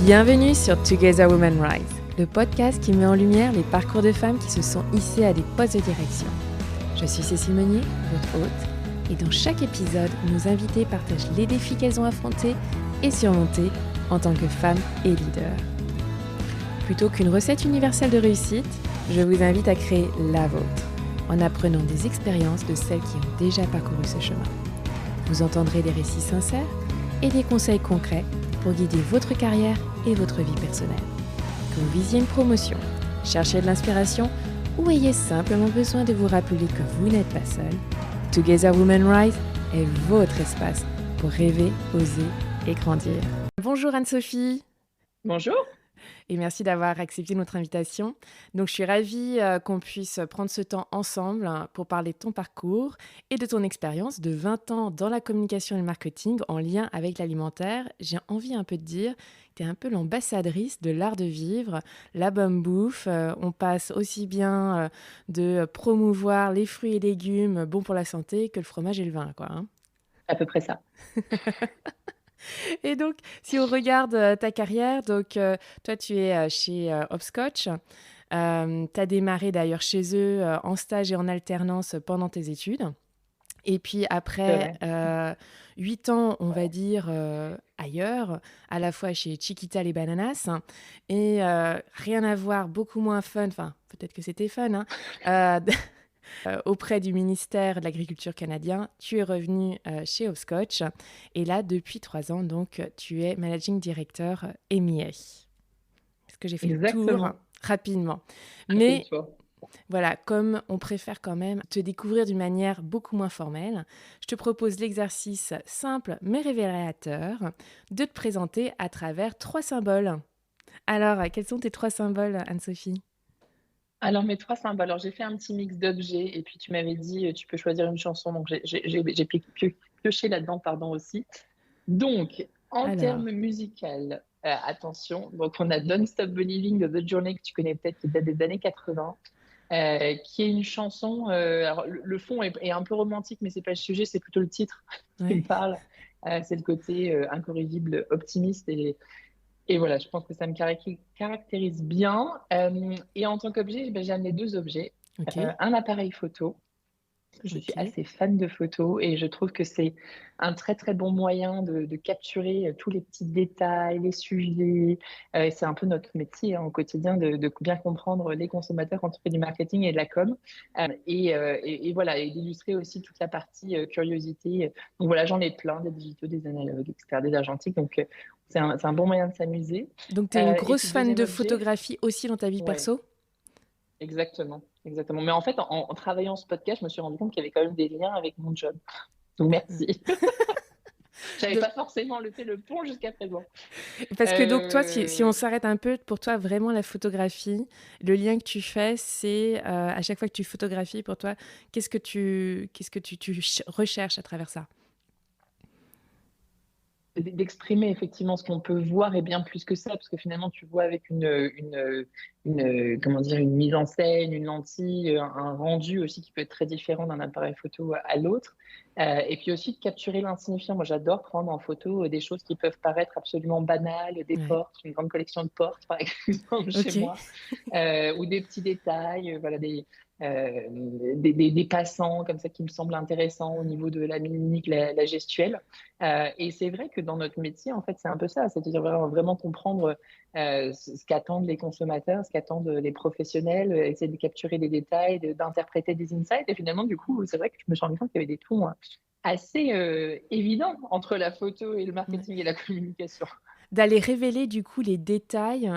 Bienvenue sur Together Women Rise, le podcast qui met en lumière les parcours de femmes qui se sont hissées à des postes de direction. Je suis Cécile Meunier, votre hôte, et dans chaque épisode, nos invités partagent les défis qu'elles ont affrontés et surmontés en tant que femmes et leaders. Plutôt qu'une recette universelle de réussite, je vous invite à créer la vôtre, en apprenant des expériences de celles qui ont déjà parcouru ce chemin. Vous entendrez des récits sincères et des conseils concrets pour guider votre carrière et votre vie personnelle. Que vous visiez une promotion, cherchiez de l'inspiration ou ayez simplement besoin de vous rappeler que vous n'êtes pas seul, Together Women Rise est votre espace pour rêver, oser et grandir. Bonjour Anne-Sophie. Bonjour. Et merci d'avoir accepté notre invitation. Donc, je suis ravie qu'on puisse prendre ce temps ensemble pour parler de ton parcours et de ton expérience de 20 ans dans la communication et le marketing en lien avec l'alimentaire. J'ai envie un peu de dire que tu es un peu l'ambassadrice de l'art de vivre, la bonne bouffe. On passe aussi bien de promouvoir les fruits et légumes bons pour la santé que le fromage et le vin, quoi, hein. À peu près ça. Et donc, si on regarde ta carrière, donc toi, tu es chez Hopscotch. Tu as démarré d'ailleurs chez eux en stage et en alternance pendant tes études. Et puis C'est après vrai. 8 ans, on va dire, ailleurs, à la fois chez Chiquita les Bananas. Et rien à voir, beaucoup moins fun, enfin, peut-être que c'était fun, hein, auprès du ministère de l'Agriculture canadien, tu es revenu chez Hopscotch et là, depuis 3 ans, donc, tu es Managing Director EMEA. Est-ce que j'ai fait le tour Exactement. rapidement? T'as fait le Mais tour. voilà, comme on préfère quand même te découvrir d'une manière beaucoup moins formelle, je te propose l'exercice simple mais révélateur de te présenter à travers 3 symboles. Alors, quels sont tes 3 symboles, Anne-Sophie? Alors mes 3 symboles, alors j'ai fait un petit mix d'objets et puis tu m'avais dit, tu peux choisir une chanson, donc j'ai pioché là-dedans, pardon, aussi. Donc en Alors, termes musical, attention, donc on a Don't Stop Believing de The Journey que tu connais peut-être, qui date des années 80, qui est une chanson, alors le fond est un peu romantique, mais c'est pas le sujet, c'est plutôt le titre qui me ouais. parle. C'est le côté, incorrigible, optimiste et voilà, je pense que ça me caractérise bien. Et en tant qu'objet, ben, j'ai amené 2 objets. Ok, Un appareil photo. Je suis ok. assez fan de photos et je trouve que c'est un très très bon moyen de capturer tous les petits détails, les sujets. C'est un peu notre métier, hein, au quotidien de bien comprendre les consommateurs quand on fait du marketing et de la com. Et voilà, et d'illustrer aussi toute la partie curiosité. Donc voilà, j'en ai plein, des digitaux, des analogues, etc., des argentiques. Donc c'est un bon moyen de s'amuser. Donc, tu es une Et grosse puis le fan deuxième de objet, photographie aussi dans ta vie ouais, perso? exactement, exactement. Mais en fait, en travaillant ce podcast, je me suis rendu compte qu'il y avait quand même des liens avec mon job. Donc merci. J'avais Donc, pas forcément fait le pont jusqu'à présent. parce que donc toi, si on Euh, s'arrête un peu, pour toi, vraiment la photographie, le lien que tu fais, c'est à chaque fois que tu photographies, pour toi, qu'est-ce que tu recherches à travers ça? d'exprimer effectivement ce qu'on peut voir et bien plus que ça, parce que finalement tu vois avec comment dire, une mise en scène, une lentille, un rendu aussi qui peut être très différent d'un appareil photo à l'autre. Et puis aussi de capturer l'insignifiant. Moi j'adore prendre en photo des choses qui peuvent paraître absolument banales, des Ouais. portes, une grande collection de portes par exemple chez Ok. moi, ou des petits détails, voilà, des passants comme ça qui me semblent intéressants au niveau de la mimique, la gestuelle. Et c'est vrai que dans notre métier, en fait, c'est un peu ça, c'est-à-dire vraiment comprendre ce qu'attendent les consommateurs, ce qu'attendent les professionnels, essayer de capturer des détails, d'interpréter des insights. Et finalement, du coup, c'est vrai que je me suis rendu compte qu'il y avait des ponts assez évidents entre la photo et le Ouais. marketing et la communication. D'aller révéler du coup les détails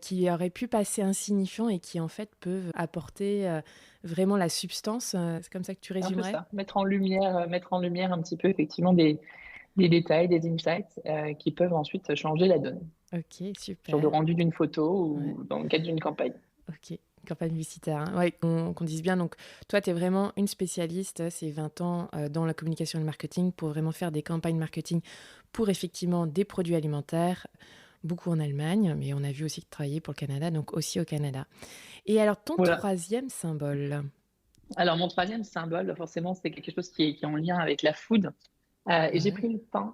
qui auraient pu passer insignifiants et qui en fait peuvent apporter vraiment la substance. C'est comme ça que tu C'est un peu résumerais? ça, mettre en lumière un petit peu effectivement des détails, des insights qui peuvent ensuite changer la donne Ok, sur le super. rendu d'une photo Ouais. ou dans le cadre d'une campagne. Ok, campagne publicitaire, hein. Ouais, qu'on dise bien. Donc, toi, tu es vraiment une spécialiste, c'est 20 ans dans la communication et le marketing pour vraiment faire des campagnes marketing pour effectivement des produits alimentaires, beaucoup en Allemagne, mais on a vu aussi que tu travaillais pour le Canada, donc aussi au Canada. Et alors, ton Voilà. troisième symbole? Alors, mon troisième symbole, forcément, c'est quelque chose qui est en lien avec la food. Et j'ai Ouais, pris le pain.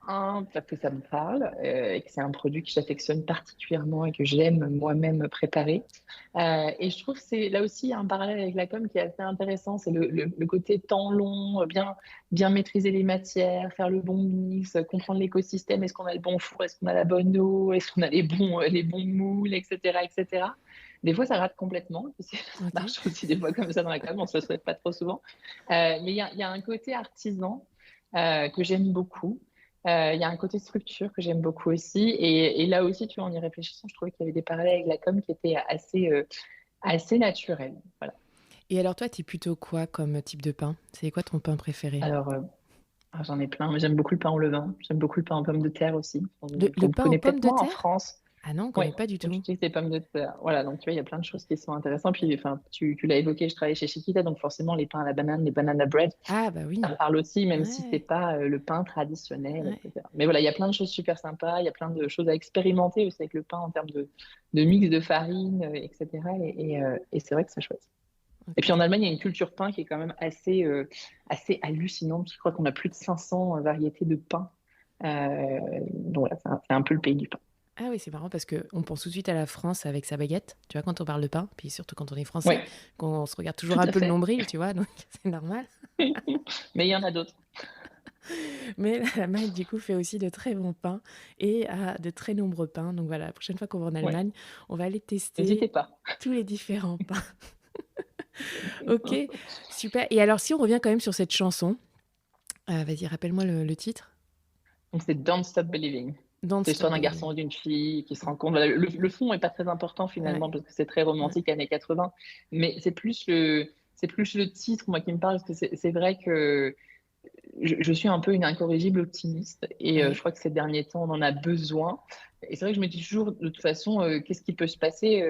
Parce que ça me parle et que c'est un produit que j'affectionne particulièrement et que j'aime moi-même préparer. Et je trouve que c'est là aussi un parallèle avec la com qui est assez intéressant. C'est le côté temps long, bien maîtriser les matières, faire le bon mix, comprendre l'écosystème. Est-ce qu'on a le bon four? Est-ce qu'on a la bonne eau? Est-ce qu'on a les bons moules, etc., etc. Des fois, ça rate complètement. Ça Ok. marche aussi des fois comme ça dans la com. On ne se le souhaite pas trop souvent. Mais il y a un côté artisan que j'aime beaucoup. Il y a un côté structure que j'aime beaucoup aussi. Et là aussi, tu vois, en y réfléchissant, je trouvais qu'il y avait des parallèles avec la com qui étaient assez naturels. Voilà. Et alors toi, tu es plutôt quoi comme type de pain? C'est quoi ton pain préféré? Alors, j'en ai plein, mais j'aime beaucoup le pain au levain. J'aime beaucoup le pain en pommes de terre aussi, Le qu'on pain aux connaît pommes peut-être de moins en terre? France. Ah non, on Oui, connaît pas du donc tout. j'utilise des pommes de terre. Voilà, donc tu vois, il y a plein de choses qui sont intéressantes. Puis, enfin, tu l'as évoqué, je travaille chez Chiquita, donc forcément, les pains à la banane, les banana bread, Ah bah oui. ça me parle aussi, même si c'est Ouais, pas le pain traditionnel, ouais. etc. Mais voilà, il y a plein de choses super sympas, il y a plein de choses à expérimenter aussi avec le pain en termes de mix de farine, etc. Et c'est vrai que c'est chouette. Et puis en Ok. Allemagne, il y a une culture pain qui est quand même assez hallucinante. Je crois qu'on a plus de 500 variétés de pain. Donc voilà, c'est un peu le pays du pain. Ah oui, c'est marrant parce qu'on pense tout de suite à la France avec sa baguette, tu vois, quand on parle de pain, puis surtout quand on est français, Oui, qu'on se regarde toujours tout un à peu le fait. nombril, tu vois, donc c'est normal. Mais il y en a d'autres. Mais l'Allemagne, du coup, fait aussi de très bons pains et a de très nombreux pains. Donc voilà, la prochaine fois qu'on va en Oui, Allemagne, on va aller n'hésitez tester pas. tous les différents pains. Ok, super. Et alors, si on revient quand même sur cette chanson, vas-y, rappelle-moi le titre. Donc c'est Don't Stop Believing. Don't C'est Stop l'histoire d'un Believing. garçon et d'une fille qui se rencontrent. Voilà, le fond est pas très important finalement Ouais, parce que c'est très ouais, romantique années 80, mais c'est plus le titre moi qui me parle parce que c'est vrai que je suis un peu une incorrigible optimiste et je ouais. crois que ces derniers temps, on en a besoin. Et c'est vrai que je me dis toujours, de toute façon, qu'est-ce qui peut se passer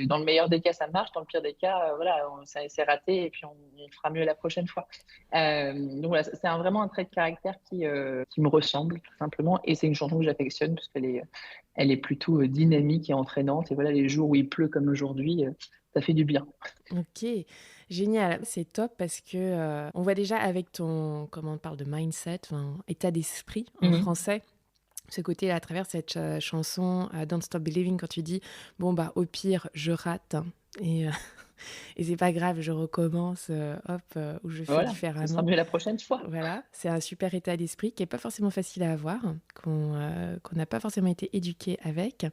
dans le meilleur des cas, ça marche. Dans le pire des cas, voilà, ça c'est raté et puis on fera mieux la prochaine fois. Donc voilà, c'est vraiment un trait de caractère qui me ressemble, tout simplement. Et c'est une chanson que j'affectionne parce elle est plutôt dynamique et entraînante. Et voilà, les jours où il pleut comme aujourd'hui, ça fait du bien. Ok, génial. C'est top parce que on voit déjà avec ton, comment on parle de mindset, enfin, état d'esprit en Mhm. français, ce côté à travers cette chanson Don't Stop Believing quand tu dis bon bah au pire je rate hein, et et c'est pas grave, je recommence, hop, ou je fais Voilà, ce sera différemment. mieux la prochaine fois. Voilà, c'est un super état d'esprit qui est pas forcément facile à avoir, qu'on n'a pas forcément été éduqué avec.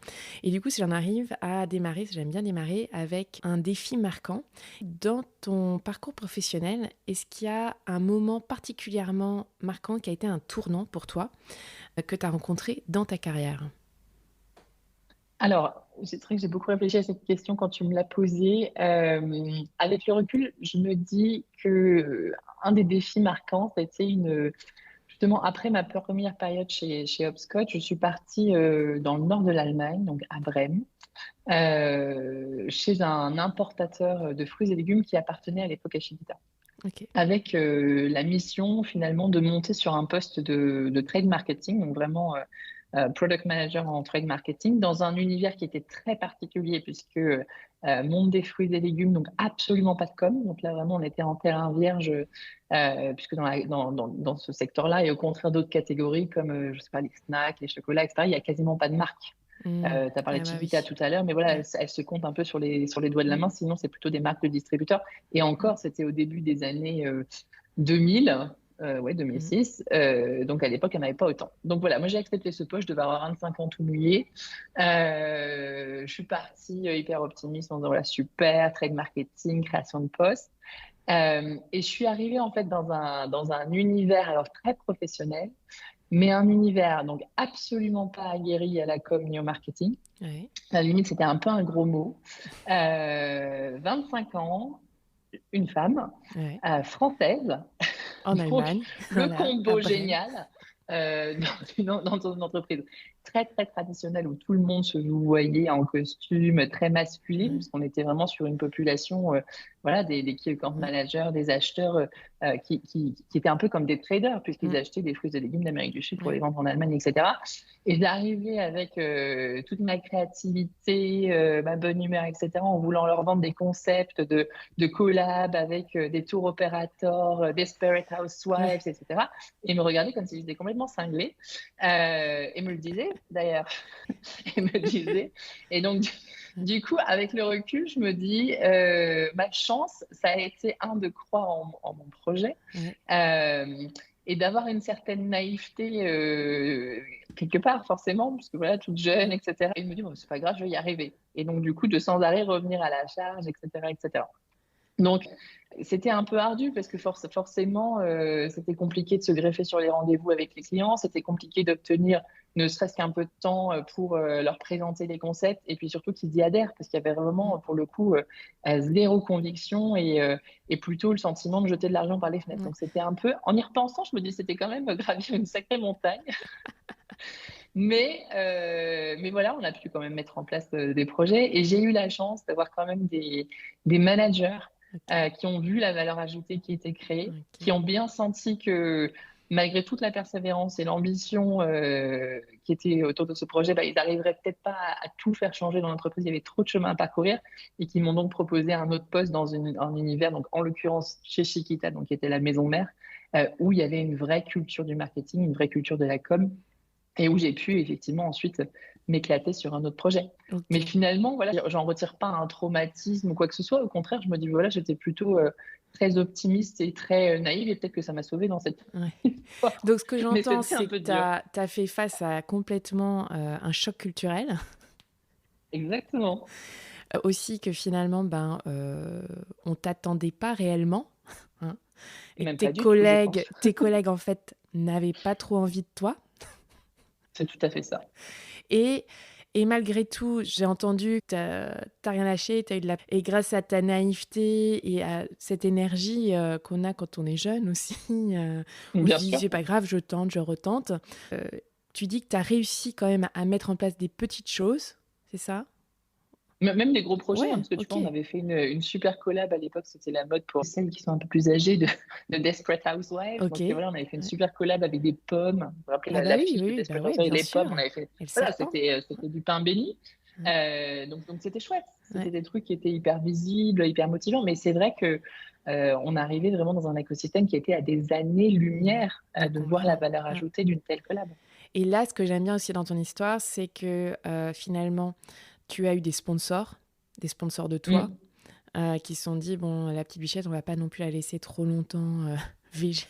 Et du coup, si j'en arrive à démarrer, si j'aime bien démarrer avec un défi marquant dans ton parcours professionnel, est-ce qu'il y a un moment particulièrement marquant qui a été un tournant pour toi que tu as rencontré dans ta carrière? Alors, c'est vrai que j'ai beaucoup réfléchi à cette question quand tu me l'as posée. Avec le recul, je me dis que un des défis marquants, c'était justement après ma première période chez HubSpot, je suis partie dans le nord de l'Allemagne, donc à Brême, chez un importateur de fruits et légumes qui appartenait à l'époque à Chiquita, Ok. avec la mission finalement de monter sur un poste de trade marketing, donc vraiment product manager en trade marketing, dans un univers qui était très particulier puisque monde des fruits et légumes, donc absolument pas de com. Donc là vraiment on était en terrain vierge puisque dans ce secteur-là et au contraire d'autres catégories comme je sais pas les snacks, les chocolats, etc. Il y a quasiment pas de marque. Hmm. Tu as parlé Ah de bah Chiquita oui. tout à l'heure, mais voilà, Ouais. elle se compte un peu sur les doigts de la Hmm. main, sinon c'est plutôt des marques de distributeurs. Et Hmm. encore, c'était au début des années 2000, ouais, Hmm. 2006, donc à l'époque, il n'y en avait pas autant. Donc voilà, moi j'ai accepté ce poste, je devais avoir 25 ans tout mouillé. Je suis partie hyper optimiste en disant voilà, super, trade marketing, création de poste. Et je suis arrivée en fait dans un univers alors très professionnel, mais un univers donc absolument pas aguerri à la com ni au marketing. Ouais. À la limite, c'était un peu un gros mot. 5 ans, une femme Ouais. française. En Donc, Allemagne, le voilà, à combo Brême. génial dans ton entreprise. très, très traditionnel où tout le monde se voyait en costume, très masculine, parce qu'on était vraiment sur une population, voilà, des key account managers, des acheteurs qui étaient un peu comme des traders, puisqu'ils achetaient des fruits et légumes d'Amérique du Sud pour les vendre en Allemagne, etc. Et d'arriver avec toute ma créativité, ma bonne humeur, etc., en voulant leur vendre des concepts de collab avec des tour opérateurs, Desperate Housewives, etc. Et me regarder comme si j'étais complètement cinglée. Et me le disait, d'ailleurs. Et me le disait. Et donc, du coup, avec le recul, je me dis, ma chance, ça a été, de croire en mon projet. Et d'avoir une certaine naïveté quelque part, forcément, parce que voilà, toute jeune, etc. Et je me dis, bon, c'est pas grave, je vais y arriver. Et donc, du coup, de sans arrêt revenir à la charge, etc., etc. Donc, c'était un peu ardu parce que forcément, c'était compliqué de se greffer sur les rendez-vous avec les clients. C'était compliqué d'obtenir ne serait-ce qu'un peu de temps pour leur présenter les concepts et puis surtout qu'ils y adhèrent parce qu'il y avait vraiment, pour le coup, zéro conviction et plutôt le sentiment de jeter de l'argent par les fenêtres. Donc, c'était un peu, en y repensant, je me dis c'était quand même gravir une sacrée montagne. Mais voilà, on a pu quand même mettre en place des projets et j'ai eu la chance d'avoir quand même des managers qui ont vu la valeur ajoutée qui était créée, qui ont bien senti que malgré toute la persévérance et l'ambition qui était autour de ce projet, ils n'arriveraient peut-être pas à tout faire changer dans l'entreprise. Il y avait trop de chemin à parcourir et qui m'ont donc proposé un autre poste dans un univers, donc en l'occurrence chez Chiquita, donc qui était la maison mère, où il y avait une vraie culture du marketing, une vraie culture de la com. Et où j'ai pu effectivement ensuite m'éclater sur un autre projet. Mais finalement, voilà, j'en retire pas un traumatisme ou quoi que ce soit. Au contraire, je me dis, voilà, j'étais plutôt très optimiste et très naïve et peut-être que ça m'a sauvée dans cette histoire. Donc, ce que j'entends, Mais c'est que tu as fait face à complètement un choc culturel. Exactement. Aussi que finalement, on t'attendait pas réellement. Hein, et même tes pas collègues, en fait, n'avaient pas trop envie de toi. C'est tout à fait ça. Et malgré tout, j'ai entendu que tu n'as rien lâché, et grâce à ta naïveté et à cette énergie qu'on a quand on est jeune aussi, on se dit, c'est pas grave, je tente, je retente. Tu dis que tu as réussi quand même à mettre en place des petites choses, c'est ça ? Même des gros projets, parce que tu vois, on avait fait une super collab à l'époque, c'était la mode pour celles qui sont un peu plus âgées de Desperate Housewives. Donc voilà, on avait fait une super collab avec des pommes. Vous vous rappelez la fiche de Desperate Housewives, les pommes, on avait fait. Voilà, c'était du pain béni. Donc c'était chouette. C'était des trucs qui étaient hyper visibles, hyper motivants. Mais c'est vrai que on arrivait vraiment dans un écosystème qui était à des années-lumière de voir la valeur ajoutée d'une telle collab. Et là, ce que j'aime bien aussi dans ton histoire, c'est que finalement, tu as eu des sponsors de toi, qui se sont dit, bon, la petite bichette, on va pas non plus la laisser trop longtemps peut-être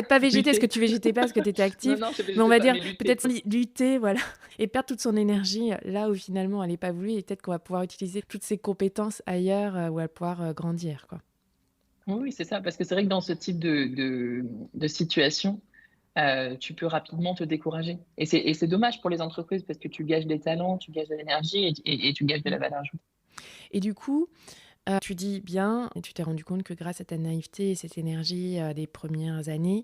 pas végéter, parce que tu végétais pas, parce que tu étais active, mais on va dire peut-être lutter, voilà, et perdre toute son énergie là où finalement elle n'est pas voulue, et peut-être qu'on va pouvoir utiliser toutes ses compétences ailleurs où elle va pouvoir grandir, quoi. Oui, c'est ça, parce que c'est vrai que dans ce type de situation, tu peux rapidement te décourager. Et c'est dommage pour les entreprises parce que tu gages des talents, tu gages de l'énergie et tu gages de la valeur ajoutée. Et du coup, tu dis bien, et tu t'es rendu compte que grâce à ta naïveté et cette énergie des premières années,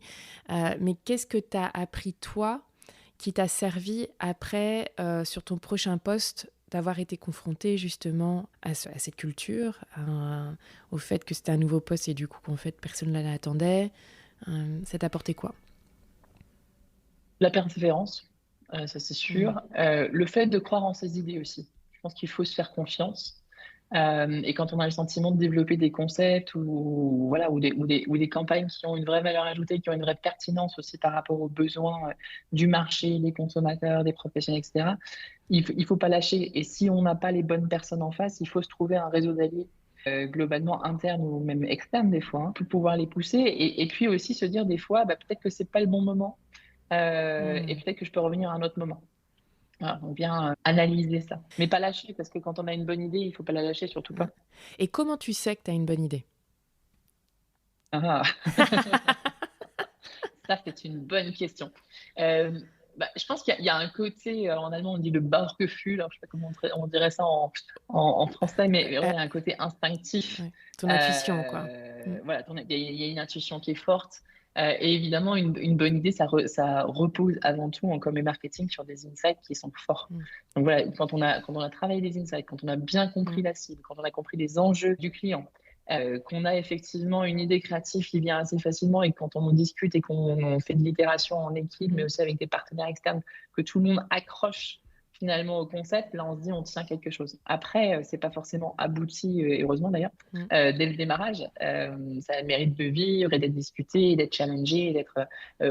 mais qu'est-ce que tu as appris toi qui t'a servi après sur ton prochain poste d'avoir été confronté justement à cette culture, au fait que c'était un nouveau poste et du coup qu'en fait personne ne l'attendait. Ça t'a apporté quoi ? La persévérance, ça c'est sûr. Le fait de croire en ses idées aussi. Je pense qu'il faut se faire confiance. Et quand on a le sentiment de développer des concepts ou des campagnes qui ont une vraie valeur ajoutée, qui ont une vraie pertinence aussi par rapport aux besoins du marché, des consommateurs, des professionnels, etc., il faut pas lâcher. Et si on n'a pas les bonnes personnes en face, il faut se trouver un réseau d'alliés globalement interne ou même externe des fois, pour pouvoir les pousser. Et puis aussi se dire des fois, peut-être que c'est pas le bon moment et peut-être que je peux revenir à un autre moment. Voilà, on vient analyser ça. Mais pas lâcher, parce que quand on a une bonne idée, il ne faut pas la lâcher, surtout pas. Et comment tu sais que tu as une bonne idée ? Ça, c'est une bonne question. Je pense qu'il y a un côté, en allemand on dit le Bauchgefühl, alors je ne sais pas comment on dirait ça en français, mais il y a un côté instinctif. Ton intuition, quoi. Voilà, il y a une intuition qui est forte. Et évidemment, une bonne idée, ça repose avant tout en com et marketing sur des insights qui sont forts. Mm. Donc voilà, quand on a travaillé des insights, quand on a bien compris la cible, quand on a compris les enjeux du client, qu'on a effectivement une idée créative qui vient assez facilement et quand on en discute et qu'on fait de l'itération en équipe, mais aussi avec des partenaires externes, que tout le monde accroche finalement au concept, là on se dit on tient quelque chose. Après, c'est pas forcément abouti, et heureusement d'ailleurs, dès le démarrage. Ça mérite de vivre et d'être discuté, et d'être challengé, et d'être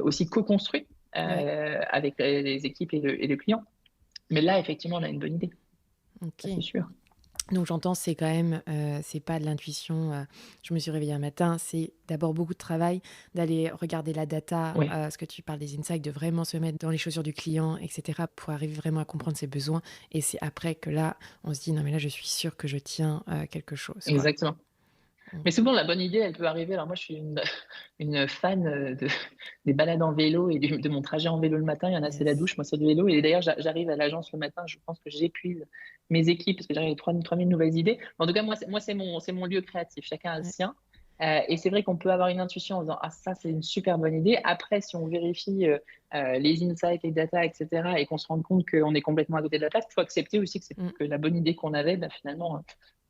aussi co-construit avec les équipes et le client. Mais là, effectivement, on a une bonne idée. Ok. Ça, c'est sûr. Donc j'entends, c'est quand même, c'est pas de l'intuition. Je me suis réveillée un matin, c'est d'abord beaucoup de travail, d'aller regarder la data, Oui. ce que tu parles des insights, de vraiment se mettre dans les chaussures du client, etc., pour arriver vraiment à comprendre ses besoins. Et c'est après que là, on se dit, non mais là, je suis sûre que je tiens quelque chose, quoi. Exactement. Mais souvent, la bonne idée, elle peut arriver. Alors moi, je suis une fan des balades en vélo et de mon trajet en vélo le matin. Il y en a, c'est la douche, moi, c'est le vélo. Et d'ailleurs, j'arrive à l'agence le matin, je pense que j'épuise mes équipes parce que j'arrive avec 3000 nouvelles idées. En tout cas, moi c'est mon lieu créatif. Chacun a le sien. Et c'est vrai qu'on peut avoir une intuition en disant, ah, ça, c'est une super bonne idée. Après, si on vérifie les insights, les data, etc., et qu'on se rend compte qu'on est complètement à côté de la place, il faut accepter aussi que la bonne idée qu'on avait, finalement,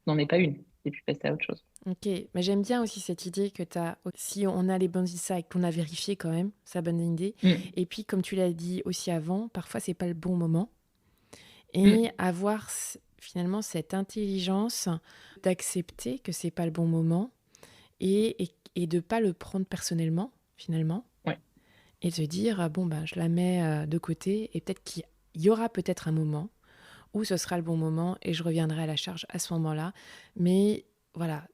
n'en est pas une. Et puis passer à autre chose. Ok, mais j'aime bien aussi cette idée que si on a les bons insights, qu'on a vérifié quand même sa bonne idée. Et puis, comme tu l'as dit aussi avant, parfois, c'est pas le bon moment. Et avoir finalement cette intelligence d'accepter que c'est pas le bon moment et de pas le prendre personnellement, finalement. Ouais. Et de se dire, bon, ben, je la mets de côté et peut-être qu'il y aura peut-être un moment où ce sera le bon moment et je reviendrai à la charge à ce moment-là. Mais voilà,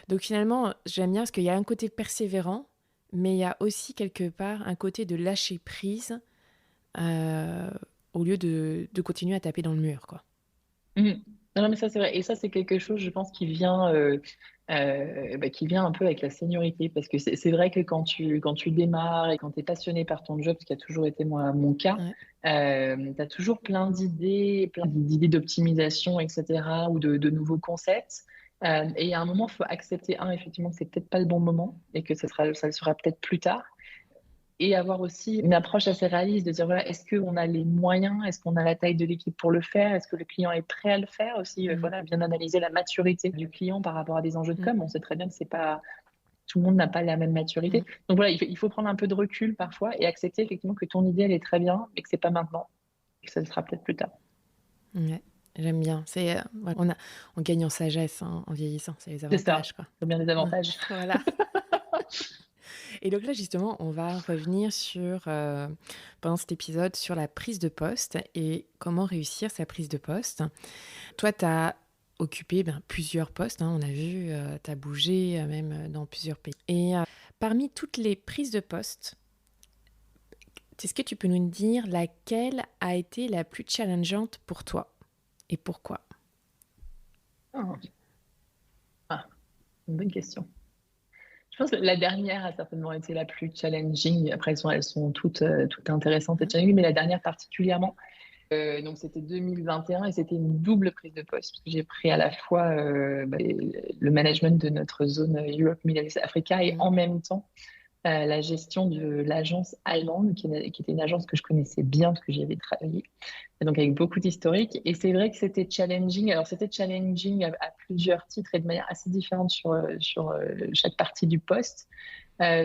donc finalement, j'aime bien parce qu'il y a un côté persévérant, mais il y a aussi quelque part un côté de lâcher prise au lieu de continuer à taper dans le mur, quoi. Non, mais ça, c'est vrai. Et ça, c'est quelque chose, je pense, qui vient un peu avec la seniorité. Parce que c'est vrai que quand tu démarres et quand tu es passionné par ton job, ce qui a toujours été mon cas, tu as toujours plein d'idées d'optimisation, etc., ou de nouveaux concepts. Et à un moment, il faut accepter, effectivement, que c'est peut-être pas le bon moment et que ça le sera peut-être plus tard. Et avoir aussi une approche assez réaliste de dire, voilà, est-ce qu'on a les moyens, est-ce qu'on a la taille de l'équipe pour le faire, est-ce que le client est prêt à le faire aussi, voilà, bien analyser la maturité du client par rapport à des enjeux de com. On sait très bien que c'est pas, tout le monde n'a pas la même maturité. Donc voilà, il faut prendre un peu de recul parfois et accepter effectivement que ton idée, elle est très bien, mais que c'est pas maintenant, et que ça sera peut-être plus tard. Ouais, j'aime bien. On gagne en sagesse en vieillissant, c'est les C'est ça, avantages, quoi. c'est bien des avantages. Voilà. Et donc là, justement, on va revenir pendant cet épisode, sur la prise de poste et comment réussir sa prise de poste. Toi, tu as occupé plusieurs postes, on a vu, tu as bougé même dans plusieurs pays. Et parmi toutes les prises de poste, est-ce que tu peux nous dire laquelle a été la plus challengeante pour toi et pourquoi ? Une bonne question. Je pense que la dernière a certainement été la plus challenging. Après, elles sont toutes intéressantes et challenging, mais la dernière particulièrement. Donc, c'était 2021 et c'était une double prise de poste. Parce que j'ai pris à la fois le management de notre zone Europe, Middle East, Africa et en même temps la gestion de l'agence allemande, qui était une agence que je connaissais bien parce que j'y avais travaillé, et donc avec beaucoup d'historique. Et c'est vrai que c'était challenging. Alors, c'était challenging à plusieurs titres et de manière assez différente sur chaque partie du poste.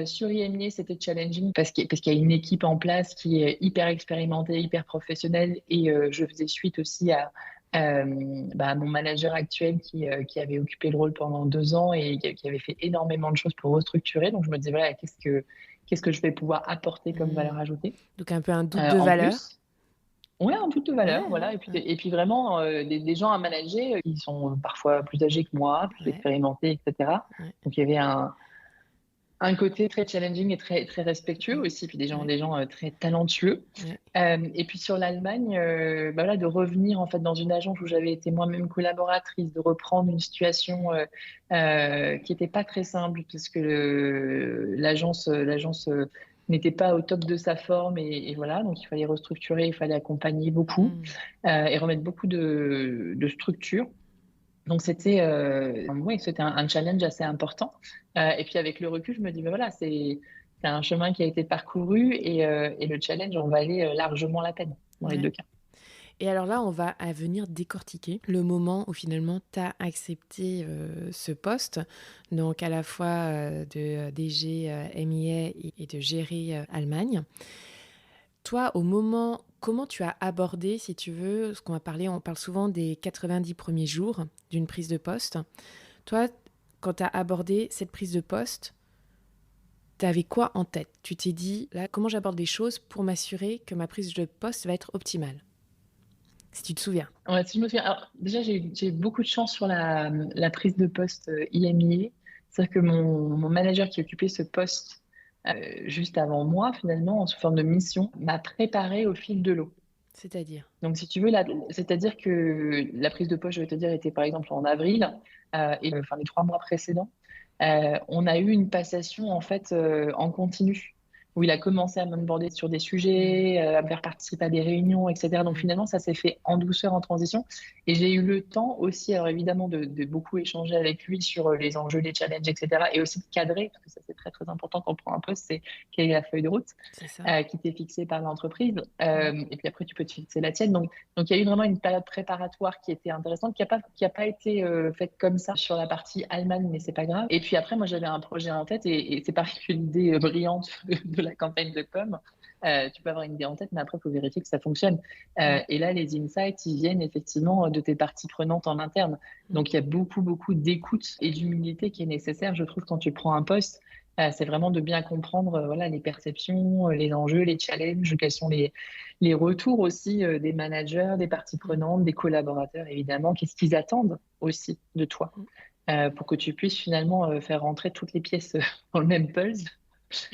Sur IMIA, c'était challenging parce qu'il y a une équipe en place qui est hyper expérimentée, hyper professionnelle, et je faisais suite aussi à mon manager actuel qui avait occupé le rôle pendant 2 ans et qui avait fait énormément de choses pour restructurer. Donc je me disais, voilà, qu'est-ce que je vais pouvoir apporter comme valeur ajoutée. Donc un peu un doute de valeur. Oui, un doute de valeur, voilà. Et puis vraiment, des gens à manager qui sont parfois plus âgés que moi, plus expérimentés, etc. Donc il y avait un côté très challenging et très, très respectueux aussi, puis des gens très talentueux. Et puis sur l'Allemagne, de revenir en fait dans une agence où j'avais été moi-même collaboratrice, de reprendre une situation qui n'était pas très simple, puisque l'agence n'était pas au top de sa forme, et voilà, donc il fallait restructurer, il fallait accompagner beaucoup et remettre beaucoup de structure. Donc c'était un challenge assez important. Et puis avec le recul, je me dis, mais voilà, c'est un chemin qui a été parcouru et le challenge en valait largement la peine dans les Ouais. deux cas. Et alors là, on va à venir décortiquer le moment où finalement tu as accepté ce poste, donc à la fois de DG MIA et de gérer Allemagne. Toi, au moment, comment tu as abordé, si tu veux, ce qu'on va parler, on parle souvent des 90 premiers jours d'une prise de poste. Toi, quand tu as abordé cette prise de poste, tu avais quoi en tête? Tu t'es dit, là, comment j'aborde les choses pour m'assurer que ma prise de poste va être optimale, si tu te souviens. Ouais, si je me souviens, alors déjà j'ai eu beaucoup de chance sur la prise de poste IMIA. C'est-à-dire que mon manager qui occupait ce poste juste avant moi, finalement, en sous forme de mission, m'a préparé au fil de l'eau. C'est-à-dire? Donc, si tu veux, c'est-à-dire que la prise de poste, je vais te dire, était par exemple en avril, enfin les 3 mois précédents. On a eu une passation en fait en continu, où il a commencé à m'onboarder sur des Mmh. sujets, à me faire participer à des réunions, etc. Donc Mmh. finalement, ça s'est fait en douceur, en transition. Et j'ai eu le temps aussi, alors évidemment, de beaucoup échanger avec lui sur les enjeux, les challenges, etc. Et aussi de cadrer, parce que ça c'est très très important quand on prend un poste, c'est quelle est la feuille de route C'est ça. qui t'est fixée par l'entreprise. Mmh. Et puis après, tu peux te fixer la tienne. Donc, il y a eu vraiment une période préparatoire qui était intéressante, qui a pas été faite comme ça sur la partie Allemagne, mais c'est pas grave. Et puis après, moi, j'avais un projet en tête et c'est pareil qu'une idée brillante de la campagne de com. Tu peux avoir une idée en tête, mais après, il faut vérifier que ça fonctionne. Mmh. Et là, les insights, ils viennent effectivement de tes parties prenantes en interne. Mmh. Donc, il y a beaucoup, beaucoup d'écoute et d'humilité qui est nécessaire, je trouve, quand tu prends un poste. C'est vraiment de bien comprendre voilà, les perceptions, les enjeux, les challenges, quels sont les retours aussi des managers, des parties Mmh. prenantes, des collaborateurs, évidemment. Qu'est-ce qu'ils attendent aussi de toi Mmh. pour que tu puisses finalement faire rentrer toutes les pièces dans le même puzzle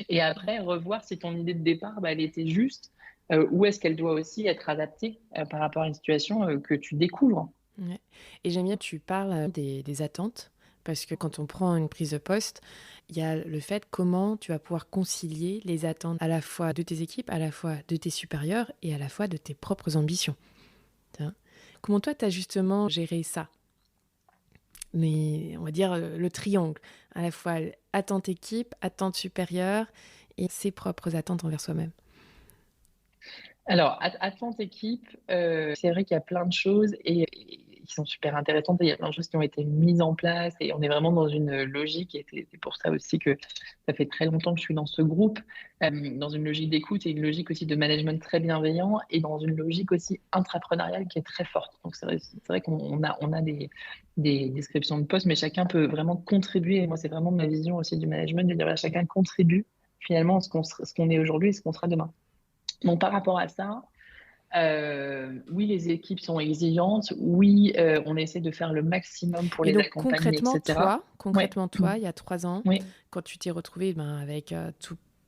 et après revoir si ton idée de départ, bah, elle était juste ou est-ce qu'elle doit aussi être adaptée par rapport à une situation que tu découvres. Ouais. Et j'aime bien que tu parles des attentes, parce que quand on prend une prise de poste, il y a le fait comment tu vas pouvoir concilier les attentes à la fois de tes équipes, à la fois de tes supérieurs et à la fois de tes propres ambitions. Tu vois. Comment toi, tu as justement géré ça? Mais on va dire le triangle, à la fois attente équipe, attente supérieure et ses propres attentes envers soi-même. Alors, à ton équipe, c'est vrai qu'il y a plein de choses et qui sont super intéressantes. Et il y a plein de choses qui ont été mises en place et on est vraiment dans une logique. Et c'est pour ça aussi que ça fait très longtemps que je suis dans ce groupe, dans une logique d'écoute et une logique aussi de management très bienveillant et dans une logique aussi intrapreneuriale qui est très forte. Donc, c'est vrai qu'on a des descriptions de postes, mais chacun peut vraiment contribuer. Et moi, c'est vraiment ma vision aussi du management de dire voilà, chacun contribue finalement à ce qu'on est aujourd'hui et ce qu'on sera demain. Donc, par rapport à ça, oui, les équipes sont exigeantes. Oui, on essaie de faire le maximum pour Et les donc accompagner, etc. Oui, concrètement toi, il y a 3 ans, oui. quand tu t'es retrouvé avec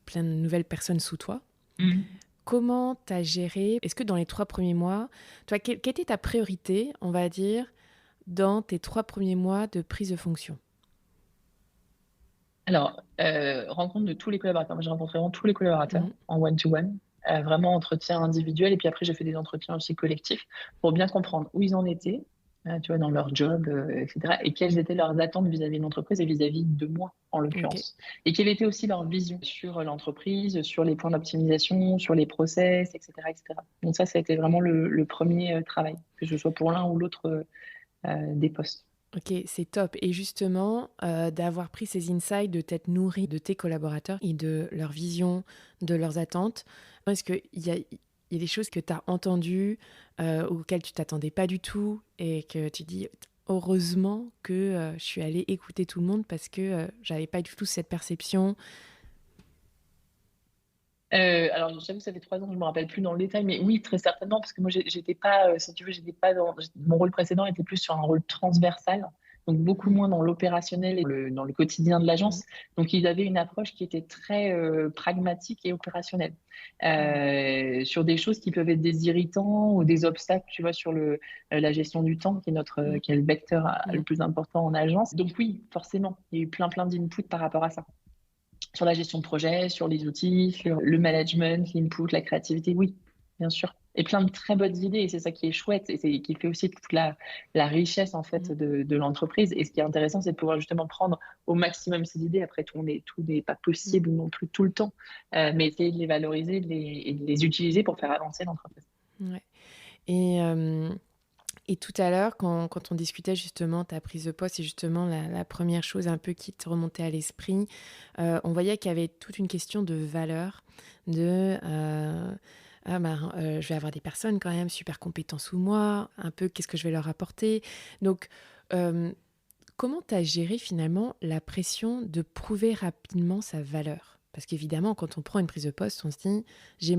plein de nouvelles personnes sous toi, Mm. comment tu as géré? Est-ce que dans les 3 premiers mois, toi, quelle était ta priorité, on va dire, dans tes 3 premiers mois de prise de fonction? Alors, rencontre de tous les collaborateurs. Moi, j'ai rencontré vraiment tous les collaborateurs Mhm. en one-to-one. Vraiment entretien individuel. Et puis après, j'ai fait des entretiens aussi collectifs pour bien comprendre où ils en étaient, tu vois, dans leur job, etc. Et quelles étaient leurs attentes vis-à-vis de l'entreprise et vis-à-vis de moi, en Ok. l'occurrence. Et quelle était aussi leur vision sur l'entreprise, sur les points d'optimisation, sur les process, etc., etc. Donc ça a été vraiment le premier travail, que ce soit pour l'un ou l'autre des postes. Ok, c'est top. Et justement, d'avoir pris ces insights, de t'être nourri de tes collaborateurs et de leur vision, de leurs attentes, est-ce qu'il y a des choses que tu as entendues, auxquelles tu t'attendais pas du tout et que tu dis, heureusement que je suis allée écouter tout le monde parce que j'avais pas du tout cette perception. Alors, j'avoue, ça fait 3 ans, je ne me rappelle plus dans le détail, mais oui, très certainement, parce que moi, j'étais pas, si tu veux, j'étais pas mon rôle précédent était plus sur un rôle transversal, donc beaucoup Mm, moins dans l'opérationnel et dans le quotidien de mm, l'agence. Donc, ils avaient une approche qui était très pragmatique et opérationnelle mm, sur des choses qui peuvent être des irritants ou des obstacles, tu vois, sur la gestion du temps, mm, qui est le vecteur le mm. plus important en agence. Donc oui, forcément, il y a eu plein, plein d'inputs par rapport à ça sur la gestion de projet, sur les outils, sur le management, l'input, la créativité, oui, bien sûr. et plein de très bonnes idées. Et c'est ça qui est chouette et c'est qui fait aussi toute la richesse en fait Mmh. de l'entreprise. Et ce qui est intéressant, c'est de pouvoir justement prendre au maximum ces idées. Après, tout n'est pas Mmh. possible non plus tout le temps, mais essayer de les valoriser et de les utiliser pour faire avancer l'entreprise. Ouais. Et tout à l'heure, quand on discutait justement ta prise de poste et justement la 1re chose un peu qui te remontait à l'esprit, on voyait qu'il y avait toute une question de valeur, de, «Ah ben, je vais avoir des personnes quand même super compétentes sous moi, un peu qu'est-ce que je vais leur apporter?» Donc, hem, comment tu as géré finalement la pression de prouver rapidement sa valeur? Parce qu'évidemment, quand on prend une prise de poste, on se dit: «J'ai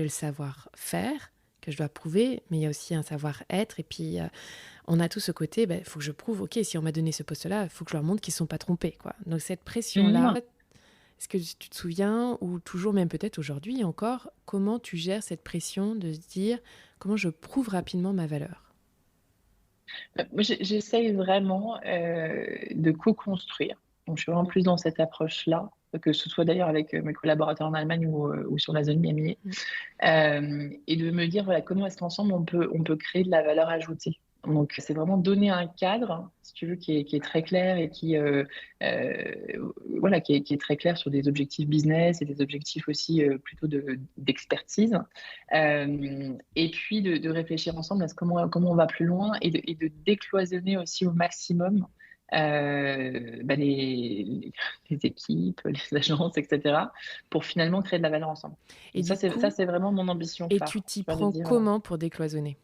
le savoir-faire que je dois prouver, mais il y a aussi un savoir-être» et puis, on a tout ce côté, il faut que je prouve, OK, si on m'a donné ce poste-là, il faut que je leur montre qu'ils ne sont pas trompés, quoi. Donc cette pression-là, Mmh. est-ce que tu te souviens ou toujours même peut-être aujourd'hui encore, comment tu gères cette pression de se dire: «Comment je prouve rapidement ma valeur?» Moi, j'essaye vraiment, de co-construire. Donc je suis vraiment plus dans cette approche-là, que ce soit d'ailleurs avec, mes collaborateurs en Allemagne ou sur la zone EMEA. Mmh. Et de me dire, voilà, comment est-ce qu'ensemble on peut créer de la valeur ajoutée? Donc c'est vraiment donner un cadre, si tu veux, qui est très clair et voilà, qui est très clair sur des objectifs business et des objectifs aussi, plutôt d'expertise. Et puis de réfléchir ensemble à comment on va plus loin et de décloisonner aussi au maximum, les équipes, les agences et cetera, pour finalement créer de la valeur ensemble. Et Donc du ça, coup c'est vraiment mon ambition et tu phare, t'y tu vois? De prends dire, comment pour décloisonner?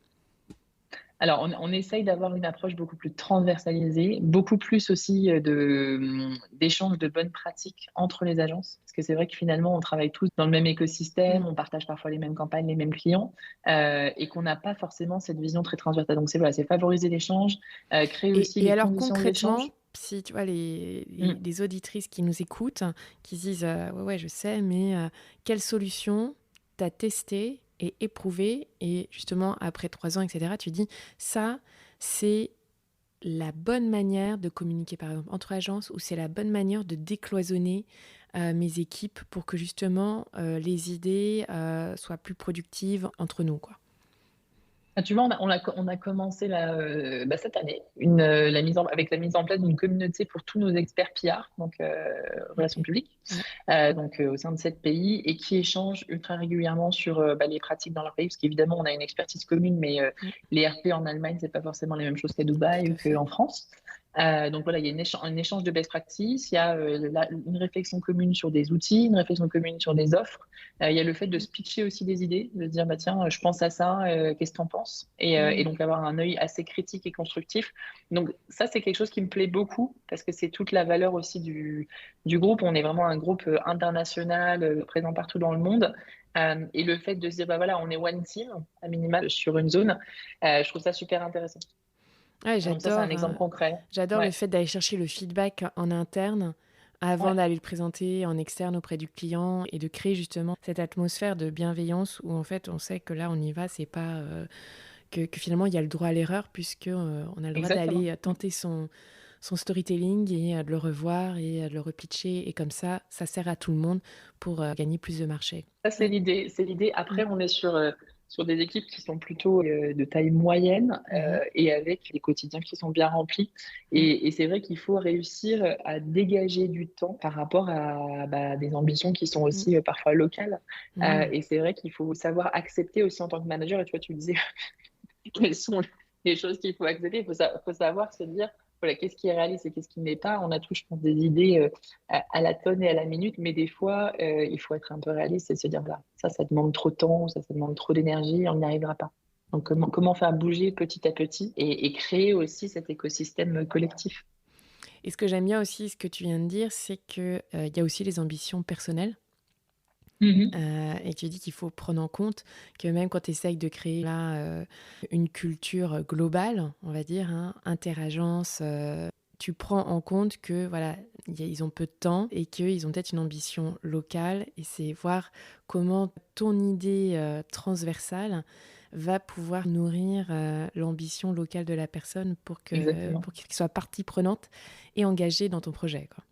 alors on essaye d'avoir une approche beaucoup plus transversalisée, beaucoup plus aussi, d'échanges de bonnes pratiques entre les agences. Parce que c'est vrai que finalement, on travaille tous dans le même écosystème, Mmh. on partage parfois les mêmes campagnes, les mêmes clients, et qu'on n'a pas forcément cette vision très transversale. Donc c'est voilà, c'est favoriser l'échange, créer aussi Et les alors conditions de l'échange. concrètement, si tu vois Mmh. les auditrices qui nous écoutent, qui se disent, «Ouais, ouais, je sais, mais quelle solution tu as testée et éprouvée?» Et justement après 3 ans et cetera, tu dis: «Ça, c'est la bonne manière de communiquer, par exemple, entre agences ou c'est la bonne manière de décloisonner, mes équipes pour que justement, les idées, soient plus productives entre nous», quoi. Ah, tu vois, on a commencé là, cette année, la mise en place d'une communauté pour tous nos experts PR, donc relations OK. publiques, Ouais. donc au sein de 7 pays et qui échangent ultra régulièrement sur, les pratiques dans leur pays. Parce qu'évidemment, on a une expertise commune, mais Mmh. les RP en Allemagne, c'est pas forcément les mêmes choses qu'à Tout Dubaï ou à fait. qu'en France. Donc voilà, il y a un échange de best practices, il y a, une réflexion commune sur des outils, une réflexion commune sur des offres. Il y a le fait de Mmh. se pitcher aussi des idées, de se dire: «Bah, tiens, je pense à ça, qu'est-ce que tu en penses?» Et Mmh. donc avoir un œil assez critique et constructif. Donc ça, c'est quelque chose qui me plaît beaucoup parce que c'est toute la valeur aussi du groupe. On est vraiment un groupe, international, présent partout dans le monde. Et le fait de se dire: «Bah, voilà, on est one team, à minima, sur une zone», je trouve ça super intéressant. Ouais, Donc ça, c'est un exemple concret. j'adore le Ouais, fait d'aller chercher le feedback en interne avant ouais, d'aller le présenter en externe auprès du client et de créer justement cette atmosphère de bienveillance où en fait on sait que là on y va, c'est pas, que finalement il y a le droit à l'erreur puisque, on a le droit exactement. d'aller, tenter son storytelling et de le revoir et de le repitcher et comme ça sert à tout le monde pour, gagner plus de marché. Ça, c'est Ouais. l'idée, c'est l'idée. Mmh. Après, on est sur des équipes qui sont plutôt, de taille moyenne, Mmh. et avec des quotidiens qui sont bien remplis Mmh. et c'est vrai qu'il faut réussir à dégager du temps par rapport à, des ambitions qui sont Mmh. aussi, parfois locales, Mmh. et c'est vrai qu'il faut savoir accepter aussi en tant que manager et tu vois, tu disais quelles sont les choses qu'il faut accepter. Faut savoir se dire, voilà, qu'est-ce qui est réaliste et qu'est-ce qui n'est pas. On a tous, je pense, des idées à la tonne et à la minute, mais des fois, il faut être un peu réaliste et se dire, voilà, ça demande trop de temps, ça demande trop d'énergie, on n'y arrivera pas. Donc, comment faire bouger petit à petit et créer aussi cet écosystème collectif. Et ce que j'aime bien aussi, ce que tu viens de dire, c'est que, il y a aussi les ambitions personnelles. Mhm. Et tu dis qu'il faut prendre en compte que même quand tu essayes de créer là, une culture globale, on va dire, hein, interagence, tu prends en compte que voilà, ils ont peu de temps et qu'ils ont peut-être une ambition locale et c'est voir comment ton idée, transversale va pouvoir nourrir, l'ambition locale de la personne pour Exactement. qu'il soit partie prenante et engagée dans ton projet, quoi.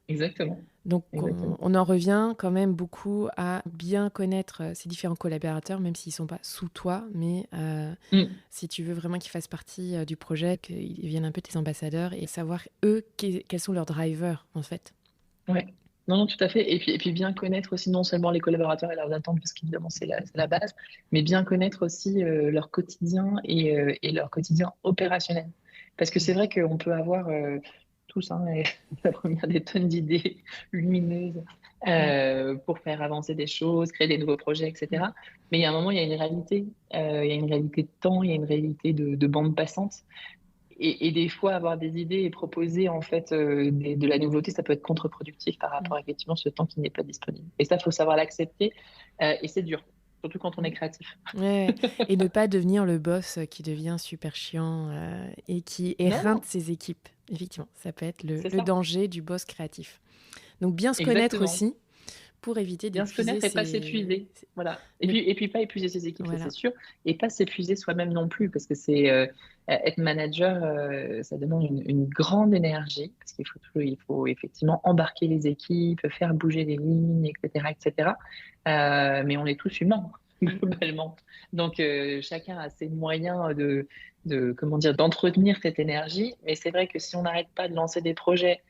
Exactement. Donc, Exactement. on en revient quand même beaucoup à bien connaître ces différents collaborateurs, même s'ils ne sont pas sous toi, mais Mm. si tu veux vraiment qu'ils fassent partie du projet, qu'ils deviennent un peu tes ambassadeurs et savoir, eux, quels sont leurs drivers, en fait. Ouais. Non, non, tout à fait. Et puis bien connaître aussi non seulement les collaborateurs et leurs attentes, parce qu'évidemment c'est la base, mais bien connaître aussi leur quotidien et leur quotidien opérationnel. Parce que c'est vrai qu'on peut avoir tous la première des tonnes d'idées lumineuses Mm, pour faire avancer des choses, créer des nouveaux projets, mm, etc. Mais il y a un moment, il y a une réalité. Il y a une réalité de temps, il y a une réalité de bande passante. Et des fois, avoir des idées et proposer en fait de la nouveauté, ça peut être contre-productif par mm, rapport à effectivement ce temps qui n'est pas disponible. Et ça, il faut savoir l'accepter. Et c'est dur, surtout quand on est mm. créatif. Ouais, ouais. Et ne pas devenir le boss qui devient super chiant et qui éreinte Non, ses équipes. Effectivement, ça peut être c'est le ça, danger du boss créatif. Donc, bien se connaître exactement. aussi pour éviter Bien se d'épuiser connaître et pas s'épuiser. Voilà. Et ne- puis, et puis pas épuiser ses équipes, ça c'est Voilà. sûr. Et pas s'épuiser soi-même non plus, parce que être manager, ça demande une grande énergie, parce il faut effectivement embarquer les équipes, faire bouger les lignes, etc., etc. Mais on est tous humains, Mm, globalement. Donc, chacun a ses moyens comment dire, d'entretenir cette énergie. Mais c'est vrai que si on n'arrête pas de lancer des projets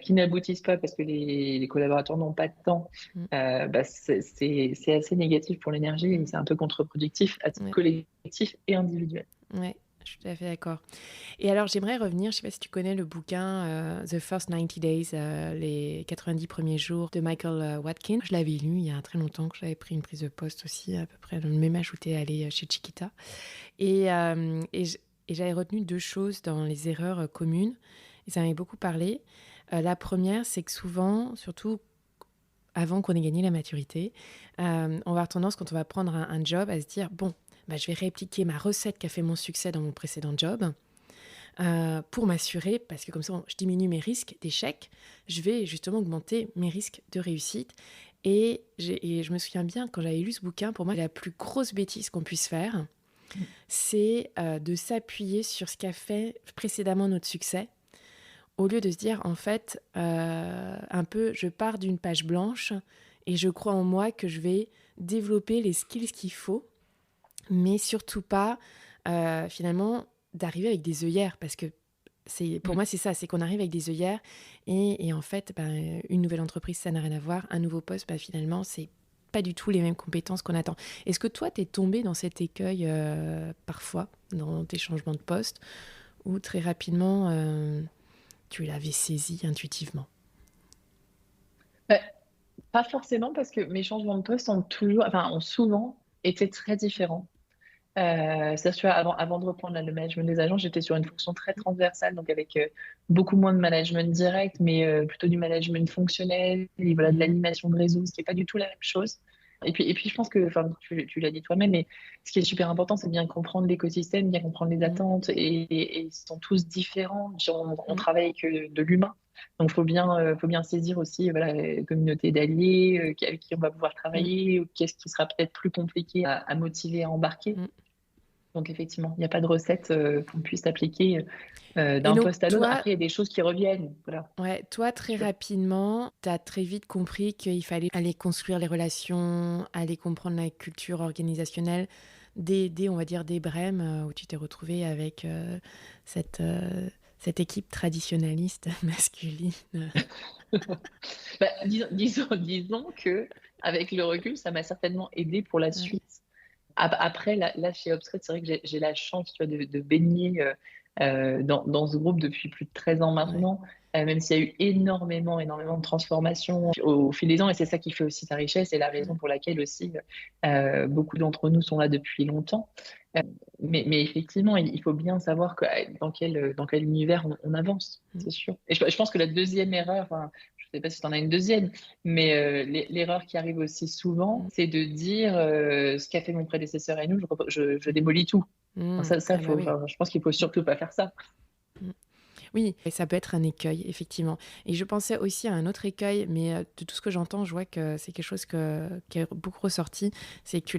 qui n'aboutissent pas parce que les collaborateurs n'ont pas de temps, mm, bah, c'est assez négatif pour l'énergie et c'est un peu contre-productif à titre ouais, collectif et individuel. ouais, je suis tout à fait d'accord. Et alors, j'aimerais revenir, je ne sais pas si tu connais le bouquin The First 90 Days, les 90 premiers jours de Michael Watkins. Je l'avais lu il y a très longtemps, que j'avais pris une prise de poste aussi, à peu près le même âge où tu es allé chez Chiquita. Et j'avais retenu deux choses dans les erreurs communes. Et ça m'avait beaucoup parlé. La première, c'est que souvent, surtout avant qu'on ait gagné la maturité, on va avoir tendance, quand on va prendre un job, à se dire, bon, bah, je vais répliquer ma recette qui a fait mon succès dans mon précédent job pour m'assurer, parce que comme ça, je diminue mes risques d'échec, je vais justement augmenter mes risques de réussite. Et je me souviens bien, quand j'avais lu ce bouquin, pour moi, la plus grosse bêtise qu'on puisse faire, c'est de s'appuyer sur ce qu'a fait précédemment notre succès, au lieu de se dire, en fait, un peu, je pars d'une page blanche et je crois en moi que je vais développer les skills qu'il faut, mais surtout pas, finalement, d'arriver avec des œillères, parce que pour moi, c'est ça, c'est qu'on arrive avec des œillères et en fait, une nouvelle entreprise, ça n'a rien à voir. Un nouveau poste, finalement, c'est pas du tout les mêmes compétences qu'on attend. Est-ce que toi, t'es tombé dans cet écueil parfois, dans tes changements de poste, ou très rapidement, tu l'avais saisi intuitivement? Bah, pas forcément parce que mes changements de poste ont souvent été très différents. Ça, tu vois, avant de reprendre le management des agents, j'étais sur une fonction très transversale, donc avec beaucoup moins de management direct, mais plutôt du management fonctionnel, et voilà, de Mhm. l'animation de réseau, ce qui n'est pas du tout la même chose. Et puis je pense que, enfin, tu l'as dit toi-même, mais ce qui est super important, c'est bien comprendre l'écosystème, bien comprendre les Mhm. attentes, et ils sont tous différents. On Mhm. travaille avec de l'humain. Donc, faut bien saisir aussi voilà, la communauté d'alliés avec qui on va pouvoir Mhm. travailler, ou qu'est-ce qui sera peut-être plus compliqué à motiver, à embarquer. Mhm. Donc, effectivement, il n'y a pas de recette qu'on puisse appliquer Et d'un donc, poste à l'autre. toi, Après, il y a des choses qui reviennent. Voilà, ouais, toi, c'est très sûr. rapidement, tu as très vite compris qu'il fallait aller construire les relations, aller comprendre la culture organisationnelle on va dire, des Brêmes, où tu t'es retrouvé avec cette, euh, cette équipe traditionnaliste masculine. Bah, disons que, avec le recul, ça m'a certainement aidé pour la Ouais. suite. Après, là, chez Obscret, c'est vrai que j'ai la chance, tu vois, de baigner dans ce groupe depuis plus de 13 ans Ouais. maintenant, même s'il y a eu énormément, énormément de transformations au fil des ans, et c'est ça qui fait aussi sa richesse et la raison Mm. pour laquelle aussi beaucoup d'entre nous sont là depuis longtemps. Euh, mais effectivement, il faut bien savoir dans quel univers on avance, Mm. c'est sûr. Et je pense que la deuxième erreur, enfin, je ne sais pas si tu en as une deuxième, mais l'erreur qui arrive aussi souvent, Mm. c'est de dire ce qu'a fait mon prédécesseur et nous, je démolis tout. Enfin, Mm. ça Ah bah oui. enfin, je pense qu'il faut surtout pas faire ça. Mm. Oui, et ça peut être un écueil, effectivement. Et je pensais aussi à un autre écueil, mais de tout ce que j'entends, je vois que c'est quelque chose qui est beaucoup ressorti. C'est que tu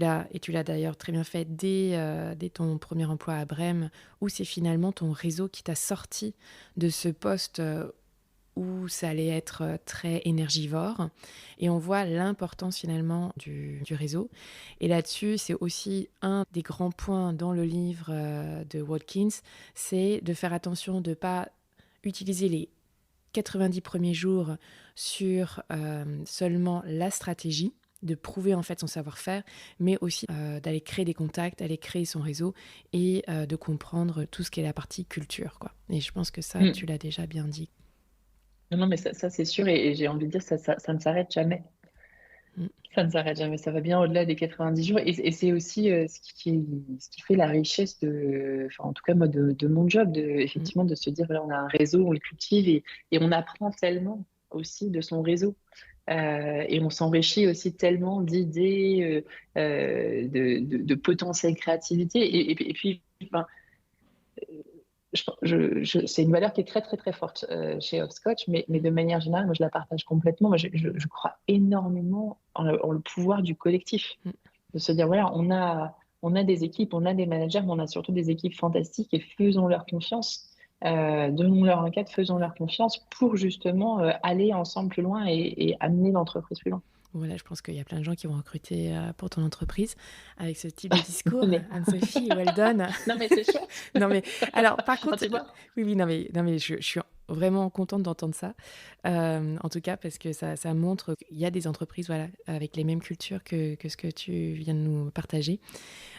l'as d'ailleurs très bien fait dès ton premier emploi à Brême, où c'est finalement ton réseau qui t'a sorti de ce poste où ça allait être très énergivore. Et on voit l'importance finalement du réseau. Et là-dessus, c'est aussi un des grands points dans le livre de Watkins, c'est de faire attention de ne pas utiliser les 90 premiers jours sur seulement la stratégie, de prouver en fait son savoir-faire, mais aussi d'aller créer des contacts, d'aller créer son réseau et de comprendre tout ce qui est la partie culture, quoi. Et je pense que ça, tu Mm. l'as déjà bien dit. Non, non, mais ça c'est sûr, et j'ai envie de dire, ça ne s'arrête jamais. Mm. Ça ne s'arrête jamais, ça va bien au-delà des 90 jours. Et c'est aussi ce qui fait la richesse enfin, en tout cas, moi, de mon job, Mm. effectivement, de se dire, voilà, on a un réseau, on le cultive et on apprend tellement aussi de son réseau. Et on s'enrichit aussi tellement d'idées, de potentiel créativité. Et puis, enfin, c'est une valeur qui est très, très, très forte chez Hopscotch, mais de manière générale, moi, je la partage complètement. Moi, je crois énormément en le pouvoir du collectif. Mm. De se dire, voilà, on a des équipes, on a des managers, mais on a surtout des équipes fantastiques et faisons-leur confiance. Donnons-leur un cadre, faisons-leur confiance pour justement aller ensemble plus loin et amener l'entreprise plus loin. Voilà, je pense qu'il y a plein de gens qui vont recruter pour ton entreprise avec ce type de discours. Mais- Anne-Sophie, well done. Non, mais c'est chouette. Non mais alors par Enfin, contre, tu vois. oui oui non mais je suis vraiment contente d'entendre ça. En tout cas parce que ça montre qu'il y a des entreprises voilà avec les mêmes cultures que ce que tu viens de nous partager.